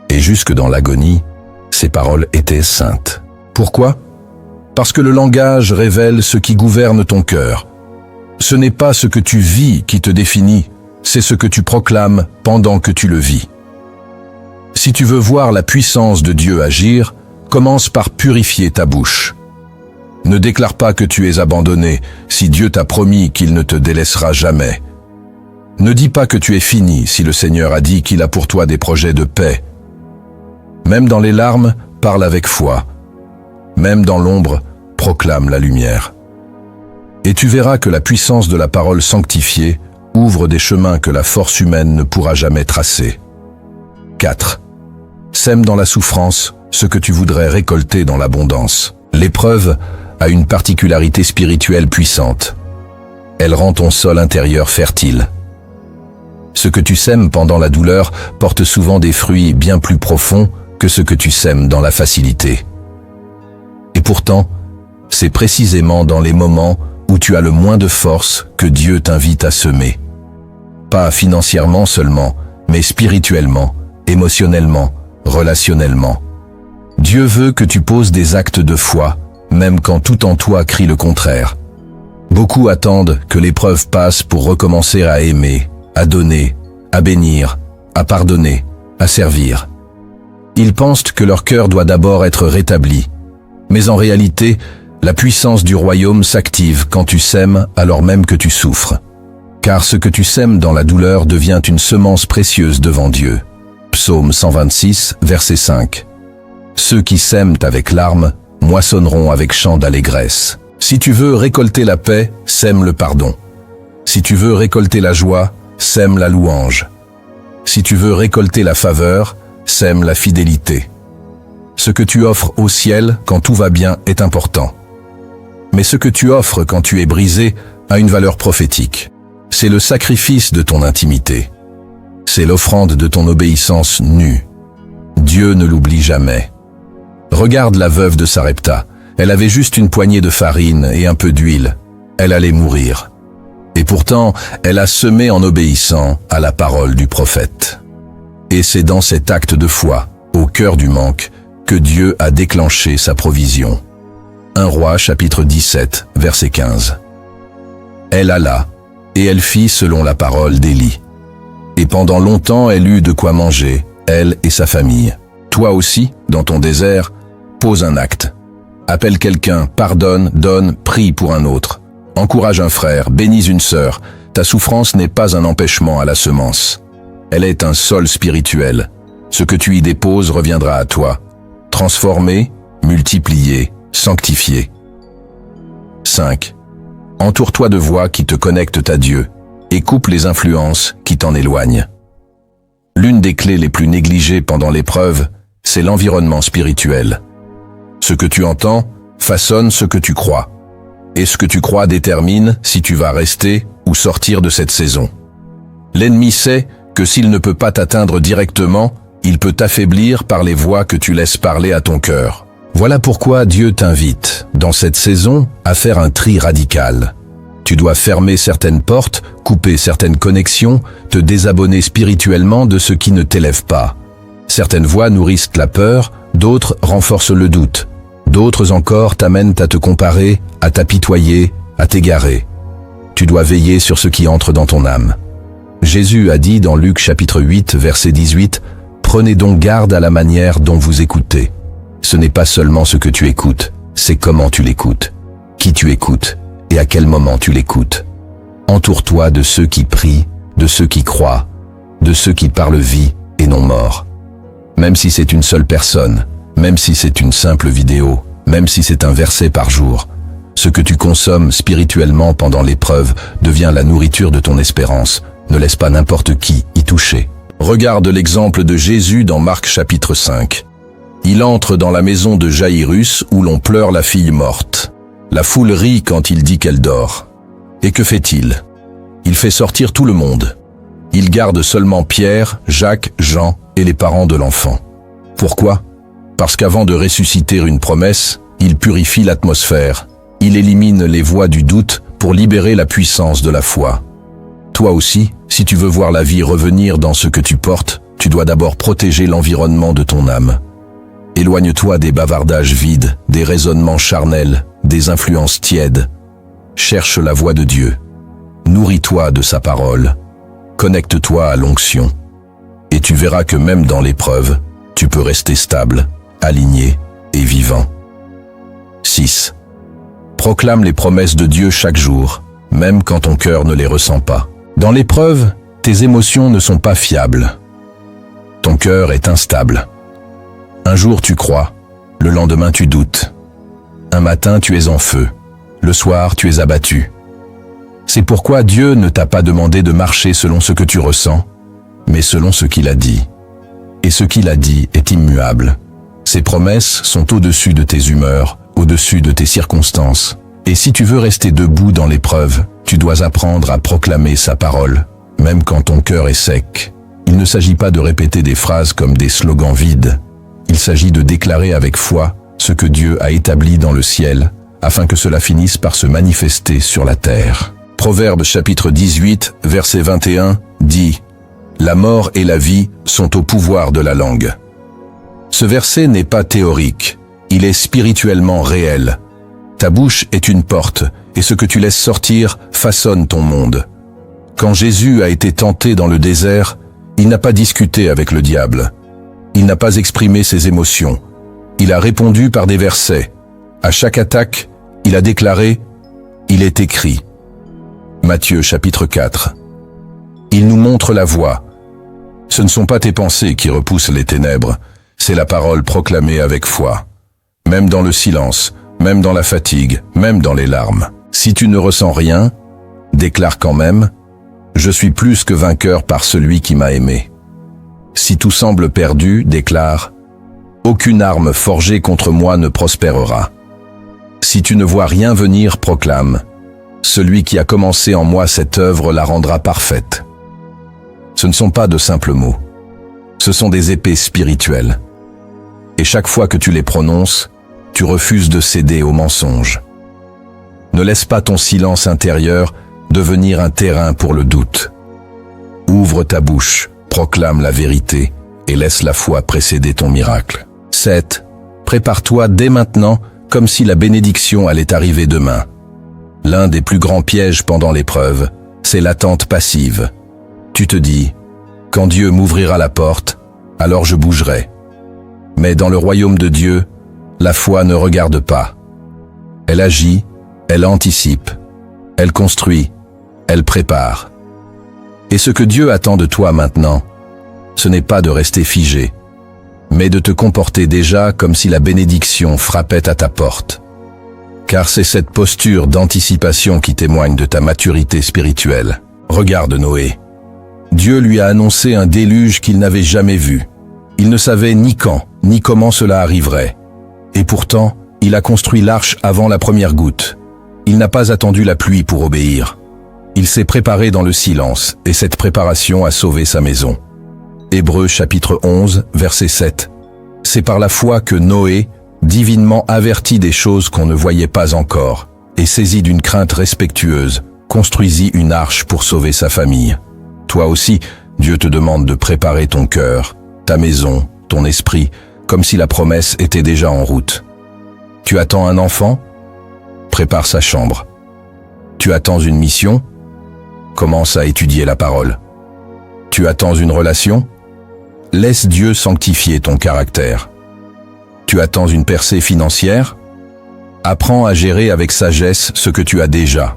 Et jusque dans l'agonie, ses paroles étaient saintes. Pourquoi ? Parce que le langage révèle ce qui gouverne ton cœur. Ce n'est pas ce que tu vis qui te définit, c'est ce que tu proclames pendant que tu le vis. Si tu veux voir la puissance de Dieu agir, commence par purifier ta bouche. Ne déclare pas que tu es abandonné si Dieu t'a promis qu'il ne te délaissera jamais. Ne dis pas que tu es fini si le Seigneur a dit qu'il a pour toi des projets de paix. Même dans les larmes, parle avec foi. Même dans l'ombre, proclame la lumière. Et tu verras que la puissance de la parole sanctifiée ouvre des chemins que la force humaine ne pourra jamais tracer. 4. Sème dans la souffrance ce que tu voudrais récolter dans l'abondance. L'épreuve a une particularité spirituelle puissante. Elle rend ton sol intérieur fertile. Ce que tu sèmes pendant la douleur porte souvent des fruits bien plus profonds que ce que tu sèmes dans la facilité. Et pourtant, c'est précisément dans les moments où tu as le moins de force que Dieu t'invite à semer. Pas financièrement seulement, mais spirituellement, émotionnellement, relationnellement. Dieu veut que tu poses des actes de foi, même quand tout en toi crie le contraire. Beaucoup attendent que l'épreuve passe pour recommencer à aimer, à donner, à bénir, à pardonner, à servir. Ils pensent que leur cœur doit d'abord être rétabli. Mais en réalité, la puissance du royaume s'active quand tu sèmes alors même que tu souffres. Car ce que tu sèmes dans la douleur devient une semence précieuse devant Dieu. Psaume 126, verset 5. Ceux qui sèment avec larmes moissonneront avec chant d'allégresse. Si tu veux récolter la paix, sème le pardon. Si tu veux récolter la joie, sème la louange. Si tu veux récolter la faveur, sème la fidélité. Ce que tu offres au ciel quand tout va bien est important. Mais ce que tu offres quand tu es brisé a une valeur prophétique. C'est le sacrifice de ton intimité. C'est l'offrande de ton obéissance nue. Dieu ne l'oublie jamais. Regarde la veuve de Sarepta. Elle avait juste une poignée de farine et un peu d'huile. Elle allait mourir. Et pourtant, elle a semé en obéissant à la parole du prophète. Et c'est dans cet acte de foi, au cœur du manque, que Dieu a déclenché sa provision. 1 Roi chapitre 17, verset 15. Elle alla, et elle fit selon la parole d'Élie. Et pendant longtemps elle eut de quoi manger, elle et sa famille. Toi aussi, dans ton désert, pose un acte. Appelle quelqu'un, pardonne, donne, prie pour un autre. Encourage un frère, bénis une sœur. Ta souffrance n'est pas un empêchement à la semence. Elle est un sol spirituel. Ce que tu y déposes reviendra à toi. Transformé, multiplié, sanctifié. 5. Entoure-toi de voix qui te connectent à Dieu et coupe les influences qui t'en éloignent. L'une des clés les plus négligées pendant l'épreuve, c'est l'environnement spirituel. Ce que tu entends façonne ce que tu crois. Et ce que tu crois détermine si tu vas rester ou sortir de cette saison. L'ennemi sait que s'il ne peut pas t'atteindre directement, il peut t'affaiblir par les voix que tu laisses parler à ton cœur. Voilà pourquoi Dieu t'invite, dans cette saison, à faire un tri radical. Tu dois fermer certaines portes, couper certaines connexions, te désabonner spirituellement de ce qui ne t'élève pas. Certaines voix nourrissent la peur, d'autres renforcent le doute. D'autres encore t'amènent à te comparer, à t'apitoyer, à t'égarer. Tu dois veiller sur ce qui entre dans ton âme. Jésus a dit dans Luc chapitre 8, verset 18, « Prenez donc garde à la manière dont vous écoutez. Ce n'est pas seulement ce que tu écoutes, c'est comment tu l'écoutes, qui tu écoutes et à quel moment tu l'écoutes. Entoure-toi de ceux qui prient, de ceux qui croient, de ceux qui parlent vie et non mort. Même si c'est une seule personne, même si c'est une simple vidéo, même si c'est un verset par jour, ce que tu consommes spirituellement pendant l'épreuve devient la nourriture de ton espérance. Ne laisse pas n'importe qui y toucher. Regarde l'exemple de Jésus dans Marc chapitre 5. Il entre dans la maison de Jaïrus où l'on pleure la fille morte. La foule rit quand il dit qu'elle dort. Et que fait-il? Il fait sortir tout le monde. Il garde seulement Pierre, Jacques, Jean et les parents de l'enfant. Pourquoi? Parce qu'avant de ressusciter une promesse, il purifie l'atmosphère. Il élimine les voix du doute pour libérer la puissance de la foi. Toi aussi, si tu veux voir la vie revenir dans ce que tu portes, tu dois d'abord protéger l'environnement de ton âme. Éloigne-toi des bavardages vides, des raisonnements charnels, des influences tièdes. Cherche la voix de Dieu. Nourris-toi de sa parole. Connecte-toi à l'onction. Et tu verras que même dans l'épreuve, tu peux rester stable, aligné et vivant. 6. Proclame les promesses de Dieu chaque jour, même quand ton cœur ne les ressent pas. Dans l'épreuve, tes émotions ne sont pas fiables. Ton cœur est instable. Un jour tu crois, le lendemain tu doutes. Un matin tu es en feu, le soir tu es abattu. C'est pourquoi Dieu ne t'a pas demandé de marcher selon ce que tu ressens, mais selon ce qu'il a dit. Et ce qu'il a dit est immuable. Ses promesses sont au-dessus de tes humeurs, au-dessus de tes circonstances. Et si tu veux rester debout dans l'épreuve, tu dois apprendre à proclamer sa parole, même quand ton cœur est sec. Il ne s'agit pas de répéter des phrases comme des slogans vides. Il s'agit de déclarer avec foi ce que Dieu a établi dans le ciel, afin que cela finisse par se manifester sur la terre. Proverbe chapitre 18, verset 21, dit « La mort et la vie sont au pouvoir de la langue ». Ce verset n'est pas théorique, il est spirituellement réel. Ta bouche est une porte, et ce que tu laisses sortir façonne ton monde. Quand Jésus a été tenté dans le désert, il n'a pas discuté avec le diable. Il n'a pas exprimé ses émotions. Il a répondu par des versets. À chaque attaque, il a déclaré « Il est écrit ». Matthieu chapitre 4. Il nous montre la voie. Ce ne sont pas tes pensées qui repoussent les ténèbres, c'est la parole proclamée avec foi. Même dans le silence, même dans la fatigue, même dans les larmes. Si tu ne ressens rien, déclare quand même « Je suis plus que vainqueur par celui qui m'a aimé ». Si tout semble perdu, déclare « Aucune arme forgée contre moi ne prospérera ». Si tu ne vois rien venir, proclame « Celui qui a commencé en moi cette œuvre la rendra parfaite ». Ce ne sont pas de simples mots. Ce sont des épées spirituelles. Et chaque fois que tu les prononces, tu refuses de céder aux mensonges. Ne laisse pas ton silence intérieur devenir un terrain pour le doute. Ouvre ta bouche, proclame la vérité et laisse la foi précéder ton miracle. 7. Prépare-toi dès maintenant comme si la bénédiction allait arriver demain. L'un des plus grands pièges pendant l'épreuve, c'est l'attente passive. Tu te dis, quand Dieu m'ouvrira la porte, alors je bougerai. Mais dans le royaume de Dieu, la foi ne regarde pas. Elle agit, elle anticipe, elle construit, elle prépare. Et ce que Dieu attend de toi maintenant, ce n'est pas de rester figé, mais de te comporter déjà comme si la bénédiction frappait à ta porte. Car c'est cette posture d'anticipation qui témoigne de ta maturité spirituelle. Regarde Noé. Dieu lui a annoncé un déluge qu'il n'avait jamais vu. Il ne savait ni quand, ni comment cela arriverait. Et pourtant, il a construit l'arche avant la première goutte. Il n'a pas attendu la pluie pour obéir. Il s'est préparé dans le silence, et cette préparation a sauvé sa maison. Hébreux chapitre 11, verset 7. C'est par la foi que Noé, divinement averti des choses qu'on ne voyait pas encore, et saisi d'une crainte respectueuse, construisit une arche pour sauver sa famille. Toi aussi, Dieu te demande de préparer ton cœur, ta maison, ton esprit, comme si la promesse était déjà en route. Tu attends un enfant? Prépare sa chambre. Tu attends une mission? Commence à étudier la parole. Tu attends une relation? Laisse Dieu sanctifier ton caractère. Tu attends une percée financière? Apprends à gérer avec sagesse ce que tu as déjà.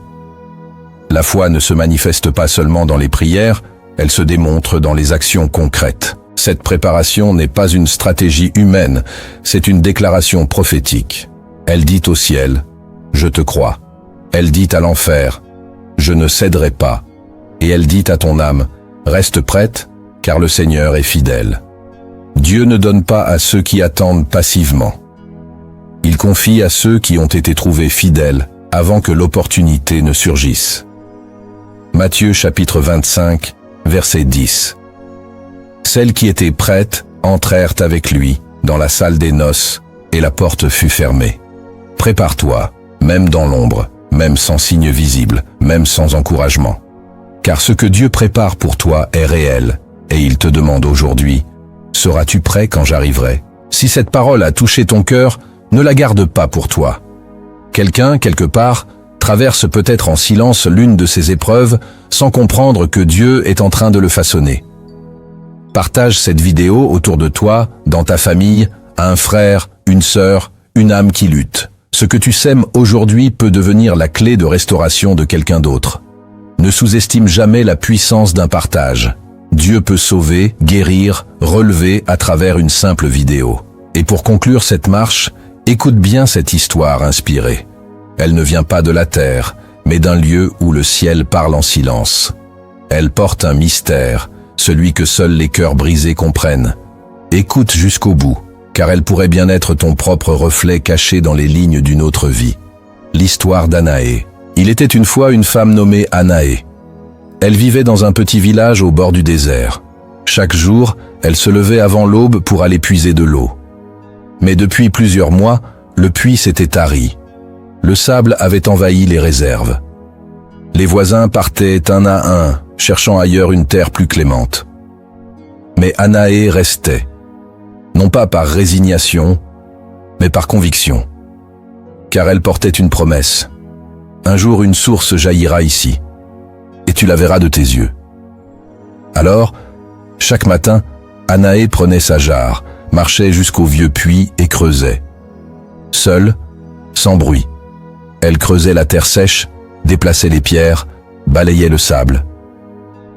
La foi ne se manifeste pas seulement dans les prières, elle se démontre dans les actions concrètes. Cette préparation n'est pas une stratégie humaine, c'est une déclaration prophétique. Elle dit au ciel, « Je te crois ». Elle dit à l'enfer, « Je ne céderai pas ». Et elle dit à ton âme, « Reste prête, car le Seigneur est fidèle ». Dieu ne donne pas à ceux qui attendent passivement. Il confie à ceux qui ont été trouvés fidèles avant que l'opportunité ne surgisse. Matthieu chapitre 25, verset 10. Celles qui étaient prêtes entrèrent avec lui dans la salle des noces et la porte fut fermée. Prépare-toi, même dans l'ombre, même sans signe visible, même sans encouragement. Car ce que Dieu prépare pour toi est réel, et il te demande aujourd'hui, seras-tu prêt quand j'arriverai? Si cette parole a touché ton cœur, ne la garde pas pour toi. Quelqu'un, quelque part, traverse peut-être en silence l'une de ces épreuves sans comprendre que Dieu est en train de le façonner. Partage cette vidéo autour de toi, dans ta famille, à un frère, une sœur, une âme qui lutte. Ce que tu sèmes aujourd'hui peut devenir la clé de restauration de quelqu'un d'autre. Ne sous-estime jamais la puissance d'un partage. Dieu peut sauver, guérir, relever à travers une simple vidéo. Et pour conclure cette marche, écoute bien cette histoire inspirée. Elle ne vient pas de la terre, mais d'un lieu où le ciel parle en silence. Elle porte un mystère, celui que seuls les cœurs brisés comprennent. Écoute jusqu'au bout, car elle pourrait bien être ton propre reflet caché dans les lignes d'une autre vie. L'histoire d'Anaé. Il était une fois une femme nommée Anaé. Elle vivait dans un petit village au bord du désert. Chaque jour, elle se levait avant l'aube pour aller puiser de l'eau. Mais depuis plusieurs mois, le puits s'était tari. Le sable avait envahi les réserves. Les voisins partaient un à un, cherchant ailleurs une terre plus clémente. Mais Anaé restait, non pas par résignation, mais par conviction. Car elle portait une promesse. Un jour une source jaillira ici, et tu la verras de tes yeux. Alors, chaque matin, Anaé prenait sa jarre, marchait jusqu'au vieux puits et creusait. Seule, sans bruit. Elle creusait la terre sèche, déplaçait les pierres, balayait le sable.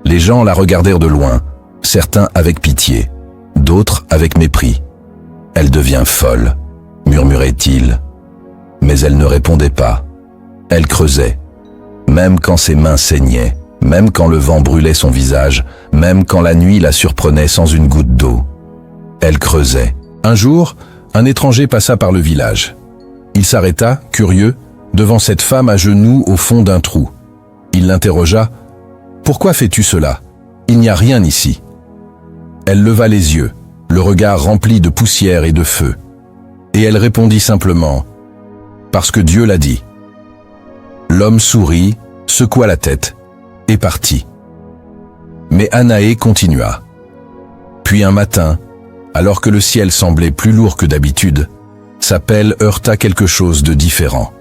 Les gens la regardèrent de loin, certains avec pitié, d'autres avec mépris. « Elle devient folle », murmurait-il. Mais elle ne répondait pas. Elle creusait, même quand ses mains saignaient, même quand le vent brûlait son visage, même quand la nuit la surprenait sans une goutte d'eau. Elle creusait. Un jour, un étranger passa par le village. Il s'arrêta, curieux, devant cette femme à genoux au fond d'un trou. Il l'interrogea. « Pourquoi fais-tu cela? Il n'y a rien ici. » Elle leva les yeux, le regard rempli de poussière et de feu. Et elle répondit simplement « Parce que Dieu l'a dit. » L'homme sourit, secoua la tête et partit. Mais Anaé continua. Puis un matin, alors que le ciel semblait plus lourd que d'habitude, sa pelle heurta quelque chose de différent.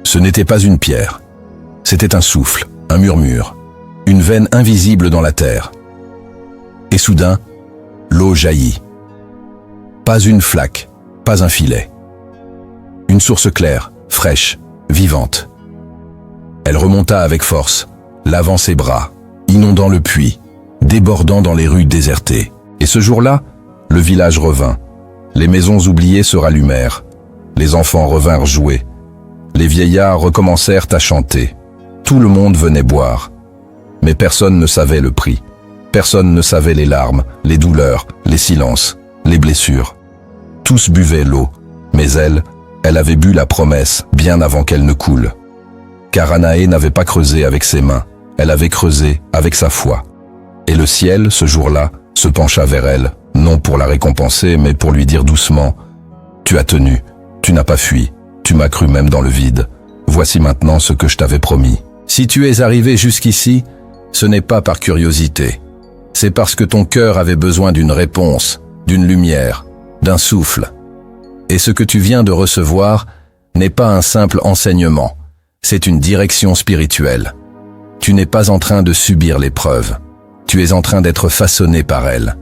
Ce n'était pas une pierre, c'était un souffle, un murmure, une veine invisible dans la terre. Et soudain, l'eau jaillit. Pas une flaque, pas un filet. Une source claire, fraîche, vivante. Elle remonta avec force, lavant ses bras, inondant le puits, débordant dans les rues désertées. Et ce jour-là, le village revint. Les maisons oubliées se rallumèrent. Les enfants revinrent jouer. Les vieillards recommencèrent à chanter. Tout le monde venait boire. Mais personne ne savait le prix. Personne ne savait les larmes, les douleurs, les silences, les blessures. Tous buvaient l'eau, mais elle, Elle avait bu la promesse bien avant qu'elle ne coule. Car Anaë n'avait pas creusé avec ses mains, elle avait creusé avec sa foi. Et le ciel, ce jour-là, se pencha vers elle, non pour la récompenser, mais pour lui dire doucement « Tu as tenu, tu n'as pas fui, tu m'as cru même dans le vide. Voici maintenant ce que je t'avais promis. Si tu es arrivé jusqu'ici, ce n'est pas par curiosité. C'est parce que ton cœur avait besoin d'une réponse, d'une lumière, d'un souffle. Et ce que tu viens de recevoir n'est pas un simple enseignement, c'est une direction spirituelle. Tu n'es pas en train de subir l'épreuve, tu es en train d'être façonné par elle.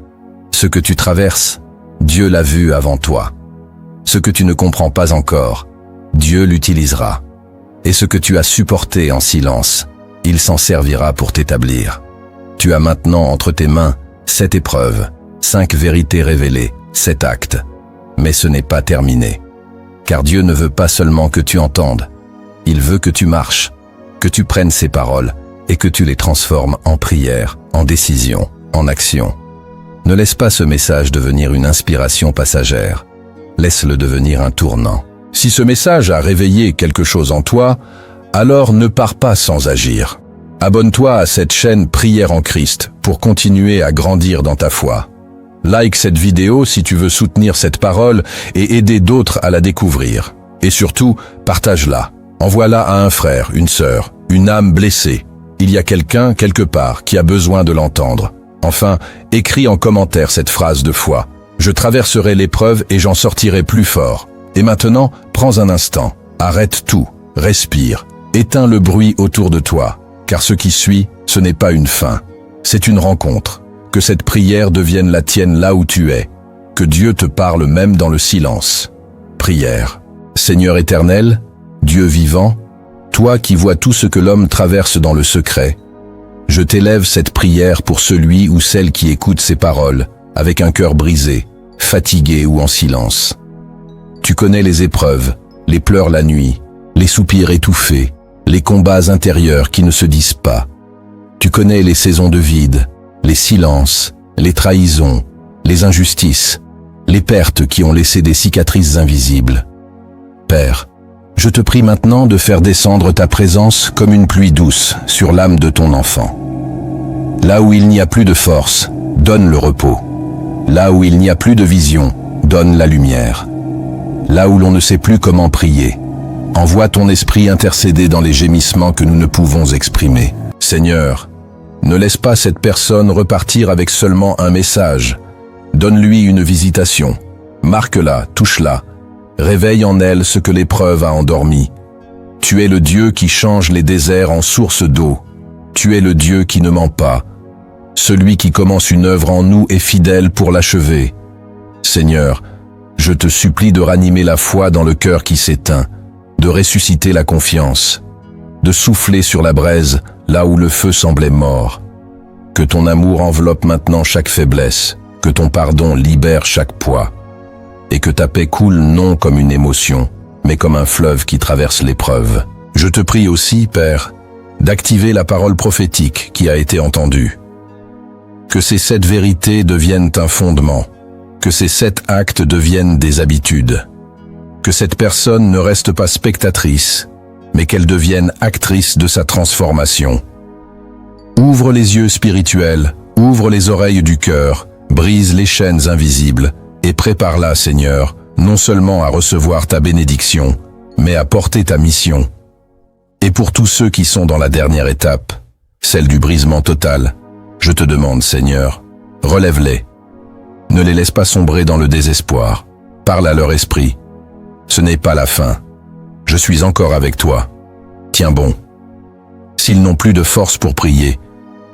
Ce que tu traverses, Dieu l'a vu avant toi. Ce que tu ne comprends pas encore, Dieu l'utilisera. Et ce que tu as supporté en silence, il s'en servira pour t'établir. Tu as maintenant entre tes mains 7 épreuves, 5 vérités révélées, 7 actes. Mais ce n'est pas terminé. Car Dieu ne veut pas seulement que tu entendes. Il veut que tu marches, que tu prennes ses paroles et que tu les transformes en prière, en décision, en action. Ne laisse pas ce message devenir une inspiration passagère. Laisse-le devenir un tournant. Si ce message a réveillé quelque chose en toi, alors ne pars pas sans agir. Abonne-toi à cette chaîne Prière en Christ pour continuer à grandir dans ta foi. Like cette vidéo si tu veux soutenir cette parole et aider d'autres à la découvrir. Et surtout, partage-la. Envoie-la à un frère, une sœur, une âme blessée. Il y a quelqu'un, quelque part, qui a besoin de l'entendre. Enfin, écris en commentaire cette phrase de foi. Je traverserai l'épreuve et j'en sortirai plus fort. Et maintenant, prends un instant. Arrête tout. Respire. Éteins le bruit autour de toi. Car ce qui suit, ce n'est pas une fin. C'est une rencontre. Que cette prière devienne la tienne là où tu es. Que Dieu te parle même dans le silence. Prière. Seigneur éternel, Dieu vivant, toi qui vois tout ce que l'homme traverse dans le secret, je t'élève cette prière pour celui ou celle qui écoute ces paroles, avec un cœur brisé, fatigué ou en silence. Tu connais les épreuves, les pleurs la nuit, les soupirs étouffés, les combats intérieurs qui ne se disent pas. Tu connais les saisons de vide, les silences, les trahisons, les injustices, les pertes qui ont laissé des cicatrices invisibles. Père, je te prie maintenant de faire descendre ta présence comme une pluie douce sur l'âme de ton enfant. Là où il n'y a plus de force, donne le repos. Là où il n'y a plus de vision, donne la lumière. Là où l'on ne sait plus comment prier, envoie ton esprit intercéder dans les gémissements que nous ne pouvons exprimer. Seigneur, ne laisse pas cette personne repartir avec seulement un message. Donne-lui une visitation. Marque-la, touche-la. Réveille en elle ce que l'épreuve a endormi. Tu es le Dieu qui change les déserts en sources d'eau. Tu es le Dieu qui ne ment pas. Celui qui commence une œuvre en nous est fidèle pour l'achever. Seigneur, je te supplie de ranimer la foi dans le cœur qui s'éteint, de ressusciter la confiance, de souffler sur la braise là où le feu semblait mort. Que ton amour enveloppe maintenant chaque faiblesse, que ton pardon libère chaque poids, et que ta paix coule non comme une émotion, mais comme un fleuve qui traverse l'épreuve. Je te prie aussi, Père, d'activer la parole prophétique qui a été entendue. Que ces 7 vérités deviennent un fondement, que ces 7 actes deviennent des habitudes, que cette personne ne reste pas spectatrice, mais qu'elle devienne actrice de sa transformation. Ouvre les yeux spirituels, ouvre les oreilles du cœur, brise les chaînes invisibles, et prépare-la, Seigneur, non seulement à recevoir ta bénédiction, mais à porter ta mission. Et pour tous ceux qui sont dans la dernière étape, celle du brisement total, je te demande, Seigneur, relève-les. Ne les laisse pas sombrer dans le désespoir. Parle à leur esprit. Ce n'est pas la fin. Je suis encore avec toi. Tiens bon. S'ils n'ont plus de force pour prier,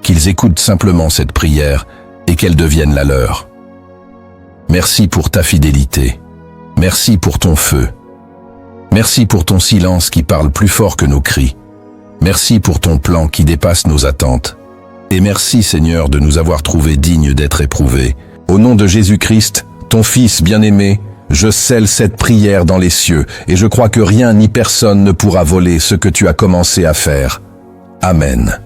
qu'ils écoutent simplement cette prière et qu'elle devienne la leur. Merci pour ta fidélité. Merci pour ton feu. Merci pour ton silence qui parle plus fort que nos cris. Merci pour ton plan qui dépasse nos attentes. Et merci, Seigneur, de nous avoir trouvés dignes d'être éprouvés. Au nom de Jésus-Christ, ton Fils bien-aimé, je scelle cette prière dans les cieux et je crois que rien ni personne ne pourra voler ce que tu as commencé à faire. Amen.